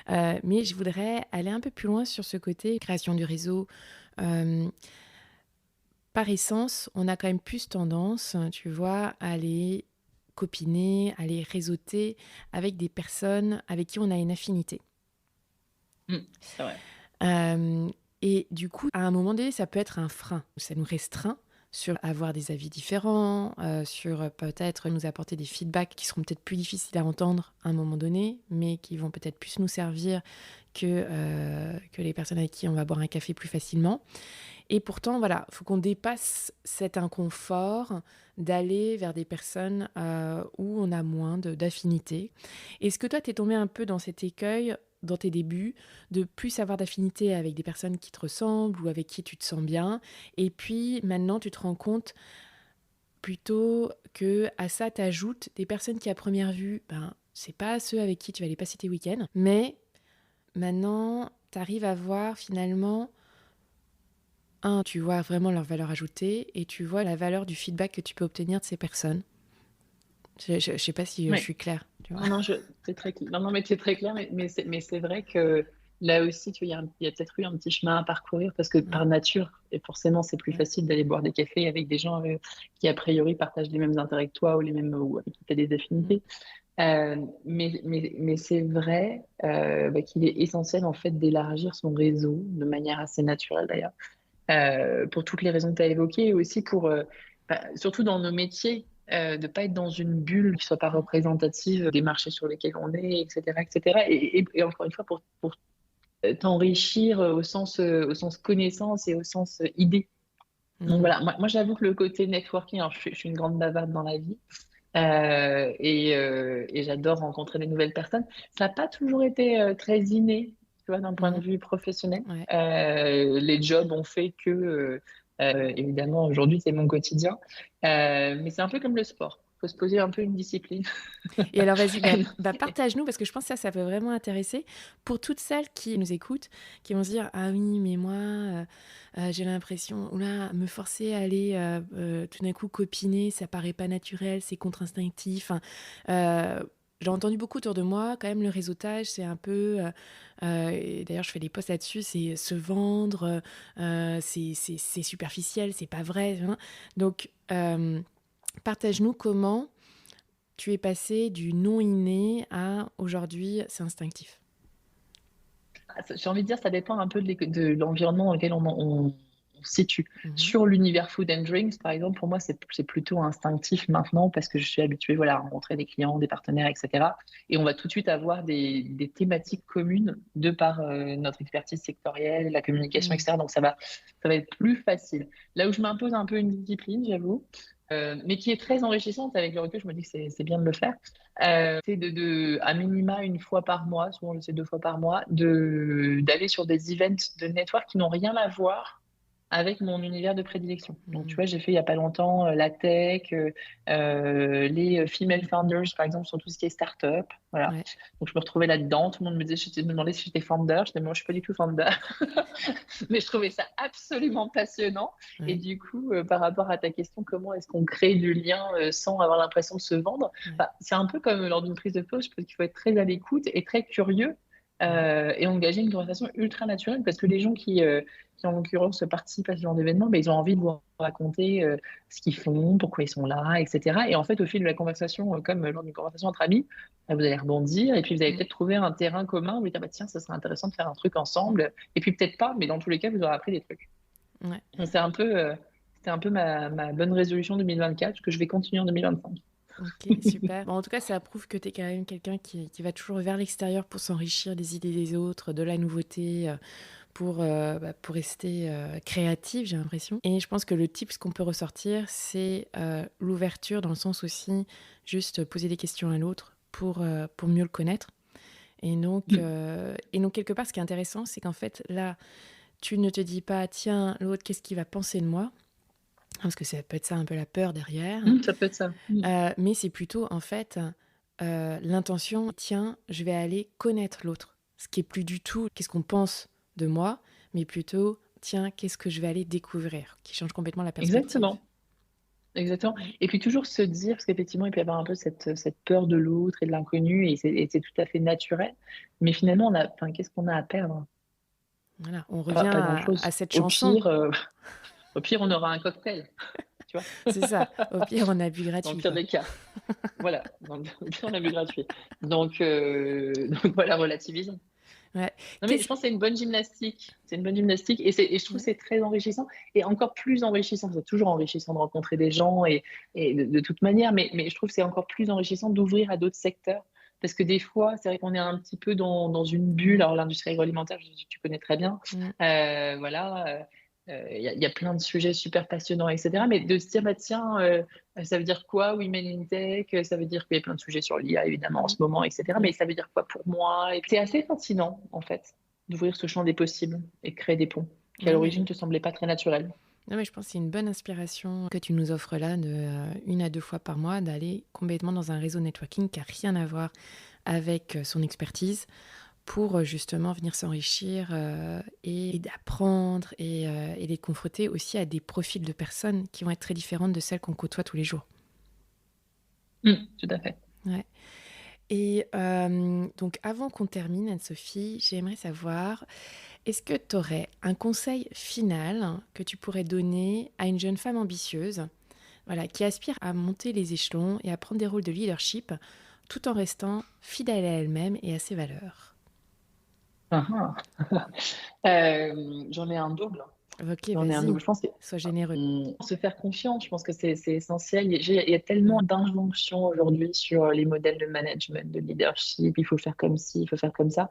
Mais je voudrais aller un peu plus loin sur ce côté création du réseau. Euh, Par essence, on a quand même plus tendance, tu vois, à aller copiner, à aller réseauter avec des personnes avec qui on a une affinité. C'est vrai. Euh, et du coup, à un moment donné, ça peut être un frein. Ça nous restreint sur avoir des avis différents, sur peut-être nous apporter des feedbacks qui seront peut-être plus difficiles à entendre à un moment donné, mais qui vont peut-être plus nous servir que les personnes avec qui on va boire un café plus facilement. Et pourtant, voilà, il faut qu'on dépasse cet inconfort d'aller vers des personnes où on a moins d'affinité. Est-ce que toi, tu es tombé un peu dans cet écueil dans tes débuts, de plus avoir d'affinité avec des personnes qui te ressemblent ou avec qui tu te sens bien, et puis maintenant tu te rends compte plutôt que à ça t'ajoutes des personnes qui à première vue, ben c'est pas ceux avec qui tu vas aller passer tes week-ends, mais maintenant tu arrives à voir finalement tu vois vraiment leur valeur ajoutée et tu vois la valeur du feedback que tu peux obtenir de ces personnes. Je sais pas si je Oui. suis claire, tu vois. Non, non, c'est très clair. Non, non, mais c'est très clair, mais c'est vrai que là aussi, tu vois, il y a peut-être eu un petit chemin à parcourir parce que Mm. par nature, et forcément, c'est plus Ouais. facile d'aller boire des cafés avec des gens qui, a priori, partagent les mêmes intérêts que toi ou les mêmes, ou avec qui tu as des Mm. affinités. Mais c'est vrai qu'il est essentiel, en fait, d'élargir son réseau de manière assez naturelle, d'ailleurs, pour toutes les raisons que tu as évoquées et aussi pour, surtout dans nos métiers, de ne pas être dans une bulle qui ne soit pas représentative des marchés sur lesquels on est, etc. etc. Et encore une fois, pour t'enrichir au sens connaissance et au sens idée. Donc Mm. voilà, moi j'avoue que le côté networking, alors je suis une grande bavarde dans la vie, et j'adore rencontrer des nouvelles personnes. Ça n'a pas toujours été très inné, tu vois, d'un point de Mm. vue professionnel. Ouais. Les jobs ont fait que, évidemment, aujourd'hui, c'est mon quotidien. Mais c'est un peu comme le sport. Il faut se poser un peu une discipline. Et alors, vas-y, partage-nous, parce que je pense que ça peut vraiment intéresser pour toutes celles qui nous écoutent, qui vont se dire, ah oui, mais moi, j'ai l'impression, oula, me forcer à aller tout d'un coup copiner, ça paraît pas naturel, c'est contre-instinctif. Enfin, j'ai entendu beaucoup autour de moi, quand même, le réseautage, c'est un peu... et d'ailleurs, je fais des posts là-dessus, c'est se vendre, c'est superficiel, c'est pas vrai. Hein. Donc, partage-nous comment tu es passé du non inné à aujourd'hui, c'est instinctif. J'ai envie de dire, ça dépend un peu de l'environnement dans lequel on se situe. Mhm. Sur l'univers food and drinks, par exemple, pour moi, c'est plutôt instinctif maintenant parce que je suis habituée voilà, à rencontrer des clients, des partenaires, etc. Et on va tout de suite avoir des thématiques communes de par notre expertise sectorielle, la communication, Mhm. etc. Donc, ça va être plus facile. Là où je m'impose un peu une discipline, j'avoue, mais qui est très enrichissante avec le recul, je me dis que c'est bien de le faire. C'est à minima une fois par mois, souvent je sais 2 fois par mois, d'aller sur des events de network qui n'ont rien à voir avec mon univers de prédilection. Donc, tu Mhm. vois, j'ai fait il n'y a pas longtemps la tech, les female founders, par exemple, sur tout ce qui est start-up. Voilà. Ouais. Donc, je me retrouvais là-dedans. Tout le monde me demandait si j'étais founder. Je disais, moi, je suis pas du tout founder. Mais je trouvais ça absolument passionnant. Et Ouais. du coup, par rapport à ta question, comment est-ce qu'on crée du lien sans avoir l'impression de se vendre? Ouais. Bah, c'est un peu comme lors d'une prise de pause, je pense qu'il faut être très à l'écoute et très curieux et engager une conversation ultra naturelle parce que les gens qui en l'occurrence participent à ce genre d'événement, ils ont envie de vous raconter ce qu'ils font, pourquoi ils sont là, etc. Et en fait, au fil de la conversation, comme lors d'une conversation entre amis, vous allez rebondir et puis vous allez Mm. peut-être trouver un terrain commun où vous allez dire, bah, tiens, ça serait intéressant de faire un truc ensemble. Et puis peut-être pas, mais dans tous les cas, vous aurez appris des trucs. Ouais. Donc, c'était un peu ma bonne résolution 2024 que je vais continuer en 2025. Ok, super. Bon, en tout cas, ça prouve que tu es quand même quelqu'un qui va toujours vers l'extérieur pour s'enrichir des idées des autres, de la nouveauté, pour rester créative, j'ai l'impression. Et je pense que le tips qu'on peut ressortir, c'est l'ouverture, dans le sens aussi, juste poser des questions à l'autre pour mieux le connaître. Et donc, quelque part, ce qui est intéressant, c'est qu'en fait, là, tu ne te dis pas, tiens, l'autre, qu'est-ce qu'il va penser de moi? Parce que ça peut être ça un peu la peur derrière. Ça peut être ça. Mais c'est plutôt, en fait, l'intention, tiens, je vais aller connaître l'autre. Ce qui est plus du tout qu'est-ce qu'on pense de moi, mais plutôt, tiens, qu'est-ce que je vais aller découvrir, qui change complètement la perspective. Exactement. Exactement. Et puis toujours se dire, parce qu'effectivement, il peut y avoir un peu cette peur de l'autre et de l'inconnu, et c'est tout à fait naturel. Mais finalement, enfin, qu'est-ce qu'on a à perdre? Voilà, on Pas, revient pas à grand-chose. cette Au chanson, pire, au pire, on aura un cocktail, tu vois, c'est ça. Au pire, on a bu dans le gratuit, pire quoi. des cas. Voilà, au pire, on a vu gratuit. Donc voilà, relativisons. Ouais. Non, mais je Qu'est-ce... pense que c'est une bonne gymnastique. C'est une bonne gymnastique et je trouve que Ouais. c'est très enrichissant et encore plus enrichissant. C'est toujours enrichissant de rencontrer des gens et de toute manière, mais je trouve que c'est encore plus enrichissant d'ouvrir à d'autres secteurs. Parce que des fois, c'est vrai qu'on est un petit peu dans une bulle. Mm, Alors, l'industrie agroalimentaire, tu connais très bien. mm, Voilà. Il y a plein de sujets super passionnants, etc. Mais de se dire, bah, tiens, ça veut dire quoi, Women in Tech? Ça veut dire qu'il y a plein de sujets sur l'IA, évidemment, en mm. ce moment, etc. Mais Ouais. ça veut dire quoi pour moi? Et c'est assez fascinant, en fait, d'ouvrir ce champ des possibles et de créer des ponts qui, à Non, mais... l'origine, ne te semblaient pas très naturels. Non, mais je pense que c'est une bonne inspiration que tu nous offres là, de 1 à 2 fois par mois, d'aller complètement dans un réseau networking qui n'a rien à voir avec son expertise, pour justement venir s'enrichir et d'apprendre et d'être confronté aussi à des profils de personnes qui vont être très différentes de celles qu'on côtoie tous les jours. Tout à fait. Ouais. Et donc avant qu'on termine, Anne-Sophie, j'aimerais savoir, est-ce que tu aurais un conseil final que tu pourrais donner à une jeune femme ambitieuse, voilà, qui aspire à monter les échelons et à prendre des rôles de leadership tout en restant fidèle à elle-même et à ses valeurs? Ah, ah. J'en ai un double. Ok, J'en ai un vas-y, double. Je pense que sois généreux. se faire confiance, je pense que c'est essentiel. Il y a tellement Mm. d'injonctions aujourd'hui sur les modèles de management, de leadership. Il faut faire comme ci, il faut faire comme ça.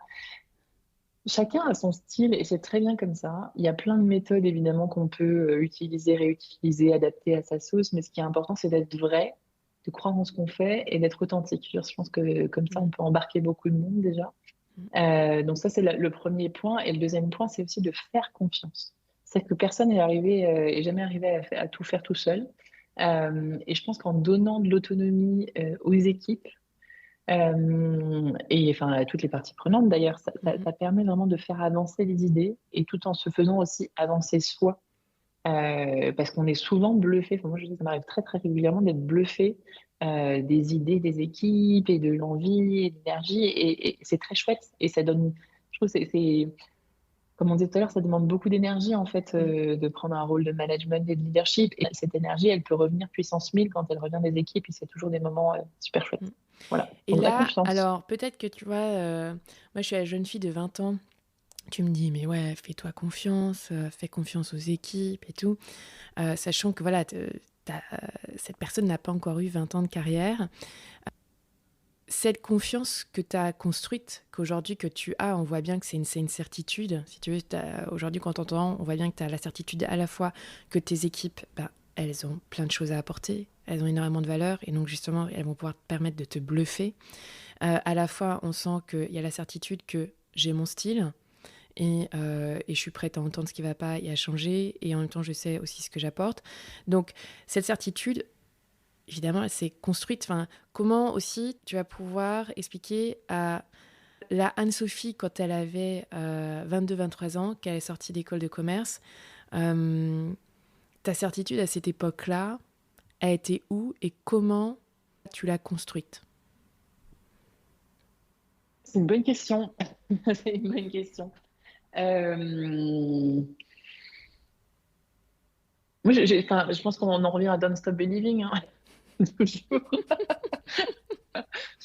Chacun a son style et c'est très bien comme ça. Il y a plein de méthodes évidemment qu'on peut utiliser, réutiliser, adapter à sa sauce. Mais ce qui est important, c'est d'être vrai, de croire en ce qu'on fait et d'être authentique. Je pense que comme ça, on peut embarquer beaucoup de monde déjà. Mm. Donc ça, c'est le premier point. Et le deuxième point, c'est aussi de faire confiance. C'est que personne n'est arrivé, est jamais arrivé à tout faire tout seul. Et je pense qu'en donnant de l'autonomie aux équipes, et enfin à toutes les parties prenantes d'ailleurs, Mhm. ça permet vraiment de faire avancer les idées et tout en se faisant aussi avancer soi. Parce qu'on est souvent bluffé. Enfin, moi, je dis, ça m'arrive très très régulièrement d'être bluffé des idées des équipes et de l'envie et de l'énergie. Et c'est très chouette. Et ça donne, je trouve, comme on disait tout à l'heure, ça demande beaucoup d'énergie en fait Mm. de prendre un rôle de management et de leadership. Et cette énergie, elle peut revenir puissance 1000 quand elle revient des équipes. Et c'est toujours des moments super Mm. chouettes. Voilà. Et Donc la là, confiance. alors peut-être que tu vois, moi je suis la jeune fille de 20 ans, tu me dis, mais ouais, fais-toi confiance, fais confiance aux équipes et tout, sachant que voilà, cette personne n'a pas encore eu 20 ans de carrière. Cette confiance que tu as construite, qu'aujourd'hui que tu as, on voit bien que c'est une certitude. Si tu veux, aujourd'hui quand on t'entend, on voit bien que tu as la certitude à la fois que tes équipes, elles ont plein de choses à apporter, elles ont énormément de valeur, et donc justement, elles vont pouvoir te permettre de te bluffer. À la fois, on sent qu'il y a la certitude que j'ai mon style, et je suis prête à entendre ce qui ne va pas et à changer, et en même temps je sais aussi ce que j'apporte. Donc cette certitude, évidemment, elle s'est construite. Enfin, comment aussi tu vas pouvoir expliquer à la Anne-Sophie, quand elle avait 22-23 ans, qu'elle est sortie d'école de commerce, ta certitude à cette époque-là a été où et comment tu l'as construite? C'est une bonne question. C'est une bonne question. Euh, Moi, enfin, je pense qu'on en revient à Don't Stop Believing, hein. Toujours.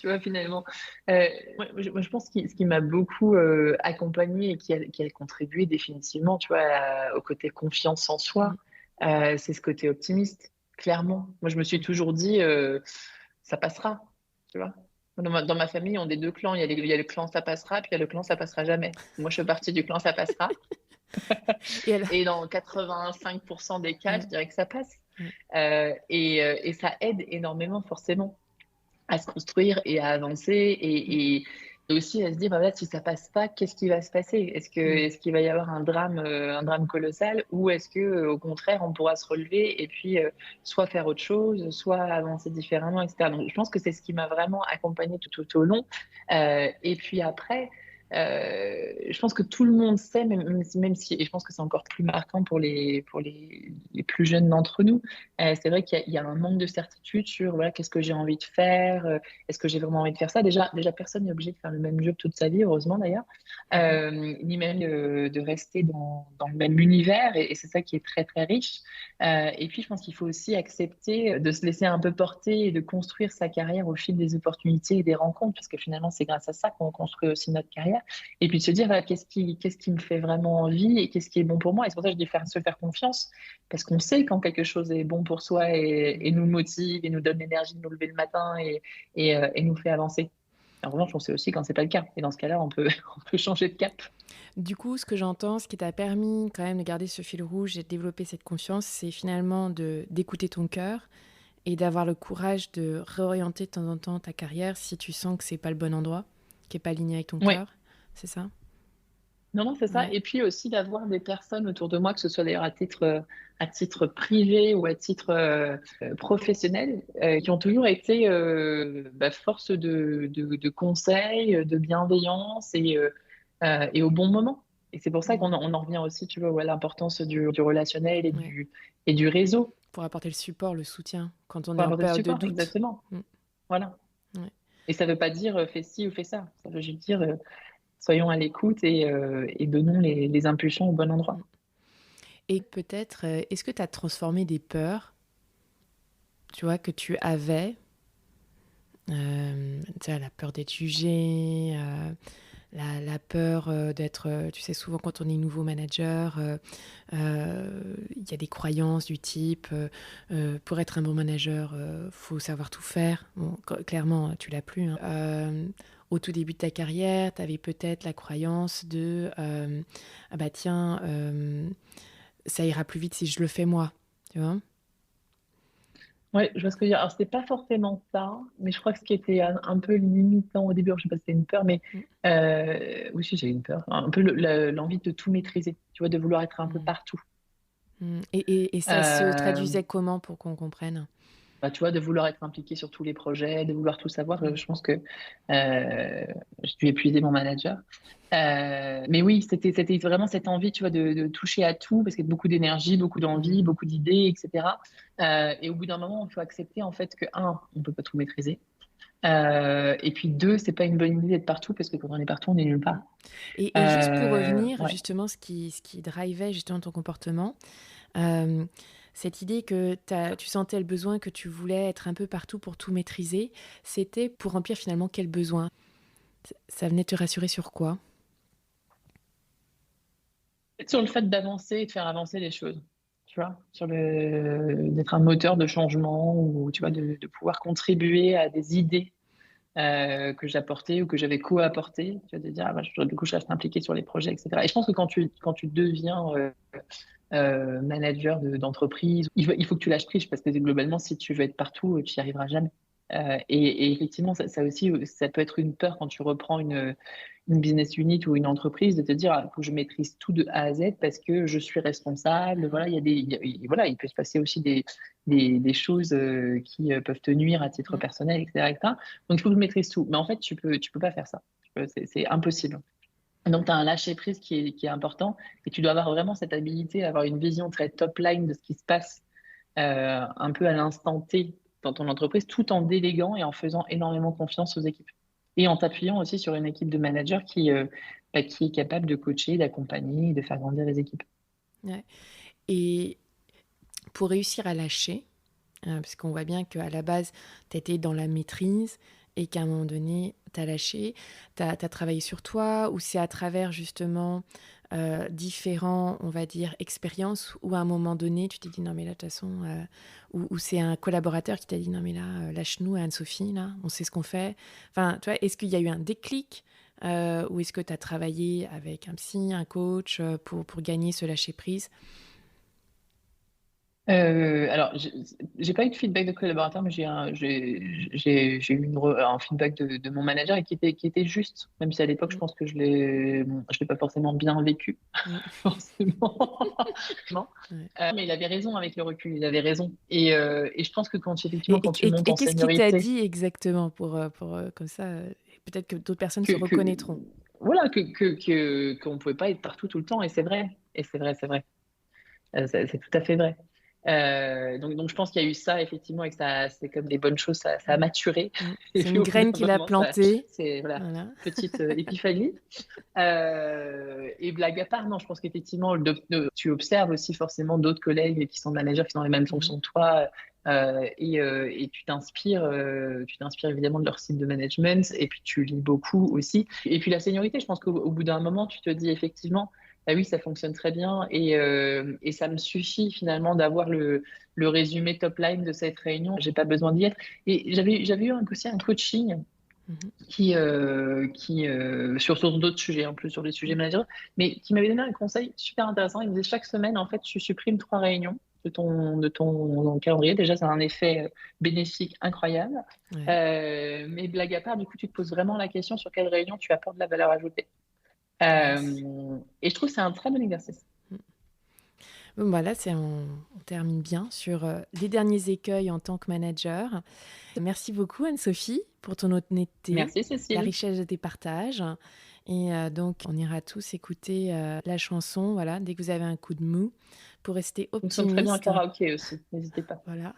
Tu vois, finalement. Moi, je pense que ce qui m'a beaucoup accompagnée et qui a contribué définitivement, tu vois, au côté confiance en soi, c'est ce côté optimiste, clairement. Moi, je me suis toujours dit, ça passera, tu vois. Dans ma famille, on est deux clans. Il y a le clan ça passera, puis il y a le clan ça passera jamais. Moi, je fais partie du clan ça passera. Et alors, Et dans 85% des cas, je mm, dirais que ça passe. mm, Et ça aide énormément, forcément, à se construire et à avancer mm, et aussi à se dire, bah, là, si ça passe pas, qu'est-ce qui va se passer? mm. Est-ce qu'il va y avoir un drame colossal ou est-ce que, au contraire, on pourra se relever et puis soit faire autre chose, soit avancer différemment, etc. Donc, je pense que c'est ce qui m'a vraiment accompagnée tout au long. Et puis après, je pense que tout le monde sait, même si, et je pense que c'est encore plus marquant pour les plus jeunes d'entre nous, c'est vrai qu'il y a un manque de certitude sur voilà, qu'est-ce que j'ai envie de faire, est-ce que j'ai vraiment envie de faire ça. Déjà personne n'est obligé de faire le même job toute sa vie, heureusement d'ailleurs, Mhm. ni même de rester dans le même univers, et c'est ça qui est très très riche. Et puis je pense qu'il faut aussi accepter de se laisser un peu porter et de construire sa carrière au fil des opportunités et des rencontres, parce que finalement c'est grâce à ça qu'on construit aussi notre carrière. Et puis de se dire voilà, qu'est-ce qui me fait vraiment envie et qu'est-ce qui est bon pour moi. Et c'est pour ça que je dis se faire confiance, parce qu'on sait quand quelque chose est bon pour soi et nous motive et nous donne l'énergie de nous lever le matin et nous fait avancer. En revanche, on sait aussi quand c'est pas le cas. Et dans ce cas-là, on peut, on peut changer de cap. Du coup, ce que j'entends, ce qui t'a permis quand même de garder ce fil rouge et de développer cette confiance, c'est finalement d'écouter ton cœur et d'avoir le courage de réorienter de temps en temps ta carrière si tu sens que c'est pas le bon endroit, qui est pas aligné avec ton Oui, cœur. C'est ça? non, non, c'est ça. Ouais. Et puis aussi d'avoir des personnes autour de moi, que ce soit d'ailleurs à titre privé ou à titre professionnel, qui ont toujours été force de conseils, de bienveillance et au bon moment. Et c'est pour ça Mm. qu'on en revient aussi, tu vois, à l'importance du relationnel et Ouais. du réseau Pour apporter le support, le soutien quand on est pour en apporter le période de support, doute. exactement. Mm. Voilà. Ouais. Et ça ne veut pas dire fais ci ou fais ça. Ça veut juste dire soyons à l'écoute et donnons les impulsions au bon endroit. Mm. Et peut-être, est-ce que tu as transformé des peurs, tu vois, que tu avais, tu sais, la peur d'être jugé, la peur d'être, tu sais, souvent quand on est nouveau manager, il y a des croyances du type, pour être un bon manager, faut savoir tout faire. Bon, clairement, tu l'as plus, hein. Au tout début de ta carrière, tu avais peut-être la croyance de, ah bah tiens, ça ira plus vite si je le fais moi, tu vois. Ouais, je vois ce que tu veux dire. Alors, c'était pas forcément ça, mais je crois que ce qui était un peu limitant au début, alors, je sais pas si c'était une peur, mais Mm, oui, si, j'ai eu une peur. Un peu l'envie de tout maîtriser, tu vois, de vouloir être un peu mm, partout. mm. Et ça se Euh, traduisait comment pour qu'on comprenne? Tu vois, de vouloir être impliqué sur tous les projets, de vouloir tout savoir. Mm, Je pense que j'ai dû épuiser mon manager. Mais oui, c'était vraiment cette envie, tu vois, de toucher à tout, parce qu'il y a beaucoup d'énergie, beaucoup mm, d'envie, beaucoup d'idées, etc. Et au bout d'un moment, il faut accepter en fait que, un, on peut pas tout maîtriser. Et puis deux, c'est pas une bonne idée d'être partout, parce que quand on est partout, on est nulle mm. part. Et juste pour revenir, Ouais. justement, ce qui drivait justement ton comportement, euh, cette idée que tu sentais le besoin, que tu voulais être un peu partout pour tout maîtriser, c'était pour remplir finalement quel besoin? Ça venait te rassurer sur quoi? Sur le fait d'avancer et de faire avancer les choses, tu vois, d'être un moteur de changement ou tu vois, Mm, de pouvoir contribuer à des idées que j'apportais ou que j'avais co-apporté, tu vois, de dire, ah, bah, du coup, je reste impliqué sur les projets, etc. Et je pense que quand tu deviens manager d'entreprise, il faut que tu lâches prise parce que globalement, si tu veux être partout, tu n'y arriveras jamais. Et effectivement, ça aussi, ça peut être une peur quand tu reprends une business unit ou une entreprise de te dire, il faut que je maîtrise tout de A à Z parce que je suis responsable. Voilà, voilà, il peut se passer aussi des choses qui peuvent te nuire à titre personnel, etc., etc. Donc, il faut que je maîtrise tout. Mais en fait, tu peux pas faire ça. C'est impossible. Donc, tu as un lâcher-prise qui est important et tu dois avoir vraiment cette habilité à avoir une vision très top-line de ce qui se passe un peu à l'instant T dans ton entreprise, tout en déléguant et en faisant énormément confiance aux équipes. Et en t'appuyant aussi sur une équipe de managers qui est capable de coacher, d'accompagner, de faire grandir les équipes. Ouais. Et pour réussir à lâcher, parce qu'on voit bien qu'à la base, tu étais dans la maîtrise et qu'à un moment donné, tu as lâché, tu as travaillé sur toi, ou c'est à travers justement différents, on va dire, expériences, où à un moment donné, tu t'es dit non mais là, de toute façon, ou c'est un collaborateur qui t'a dit non mais là, lâche-nous Anne-Sophie, là, on sait ce qu'on fait. Enfin, tu vois, est-ce qu'il y a eu un déclic ou est-ce que tu as travaillé avec un psy, un coach pour gagner ce lâcher-prise? Alors, j'ai pas eu de feedback de collaborateur, mais j'ai eu un feedback de mon manager et qui était juste, même si à l'époque, je pense que je l'ai pas forcément bien vécu, forcément. Non. Ouais. Mais il avait raison avec le recul, il avait raison. Et je pense que effectivement, quand tu montes en Qu'est-ce qu'il t'a seniorité, dit exactement pour comme ça, peut-être que d'autres personnes se que, que, reconnaîtront. voilà, qu'on pouvait pas être partout tout le temps, et c'est vrai, c'est vrai. C'est tout à fait vrai. Donc je pense qu'il y a eu ça effectivement et que c'est comme des bonnes choses, ça a maturé. Et C'est puis une au bout graine d'un qu'il a moment, plantée. c'est voilà, Voilà. petite épiphanie. Et blague à part, non, je pense qu'effectivement, tu observes aussi forcément d'autres collègues qui sont managers, qui sont dans les mêmes fonctions que toi, et tu t'inspires évidemment de leur style de management, et puis tu lis beaucoup aussi. Et puis la seniorité, je pense qu'au bout d'un moment, tu te dis effectivement, ah oui, ça fonctionne très bien, et ça me suffit finalement d'avoir le résumé top line de cette réunion. J'ai pas besoin d'y être. Et j'avais eu aussi un coaching sur d'autres sujets, en plus sur les sujets managers, mais qui m'avait donné un conseil super intéressant. Il me disait chaque semaine, en fait, tu supprimes 3 réunions de ton calendrier. Déjà, ça a un effet bénéfique incroyable. Ouais. Mais blague à part, du coup, tu te poses vraiment la question sur quelle réunion tu apportes de la valeur ajoutée. Yes. Et je trouve que c'est un très bon exercice. Bon, bah là, on termine bien sur les derniers écueils en tant que manager. Merci beaucoup, Anne-Sophie, pour ton honnêteté, Merci, la Cécile. richesse de tes partages. Et donc, on ira tous écouter la chanson, voilà, dès que vous avez un coup de mou, pour rester Nous sommes très bien en optimiste. karaoké aussi, n'hésitez pas. Voilà.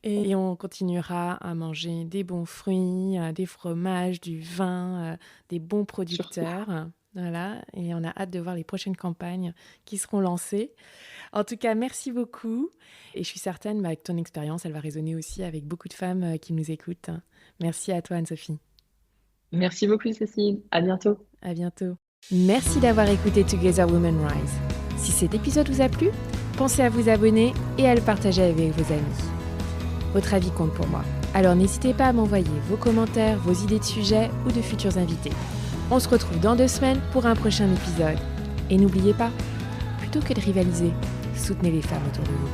Et on continuera à manger des bons fruits, des fromages, du vin, des bons producteurs. Voilà. Et on a hâte de voir les prochaines campagnes qui seront lancées. En tout cas, merci beaucoup. Et je suis certaine que ton expérience, elle va résonner aussi avec beaucoup de femmes qui nous écoutent. Merci à toi, Anne-Sophie. Merci beaucoup, Cécile. À bientôt. À bientôt. Merci d'avoir écouté Together Women Rise. Si cet épisode vous a plu, pensez à vous abonner et à le partager avec vos amis. Votre avis compte pour moi. Alors n'hésitez pas à m'envoyer vos commentaires, vos idées de sujets ou de futurs invités. On se retrouve dans 2 semaines pour un prochain épisode. Et n'oubliez pas, plutôt que de rivaliser, soutenez les femmes autour de vous.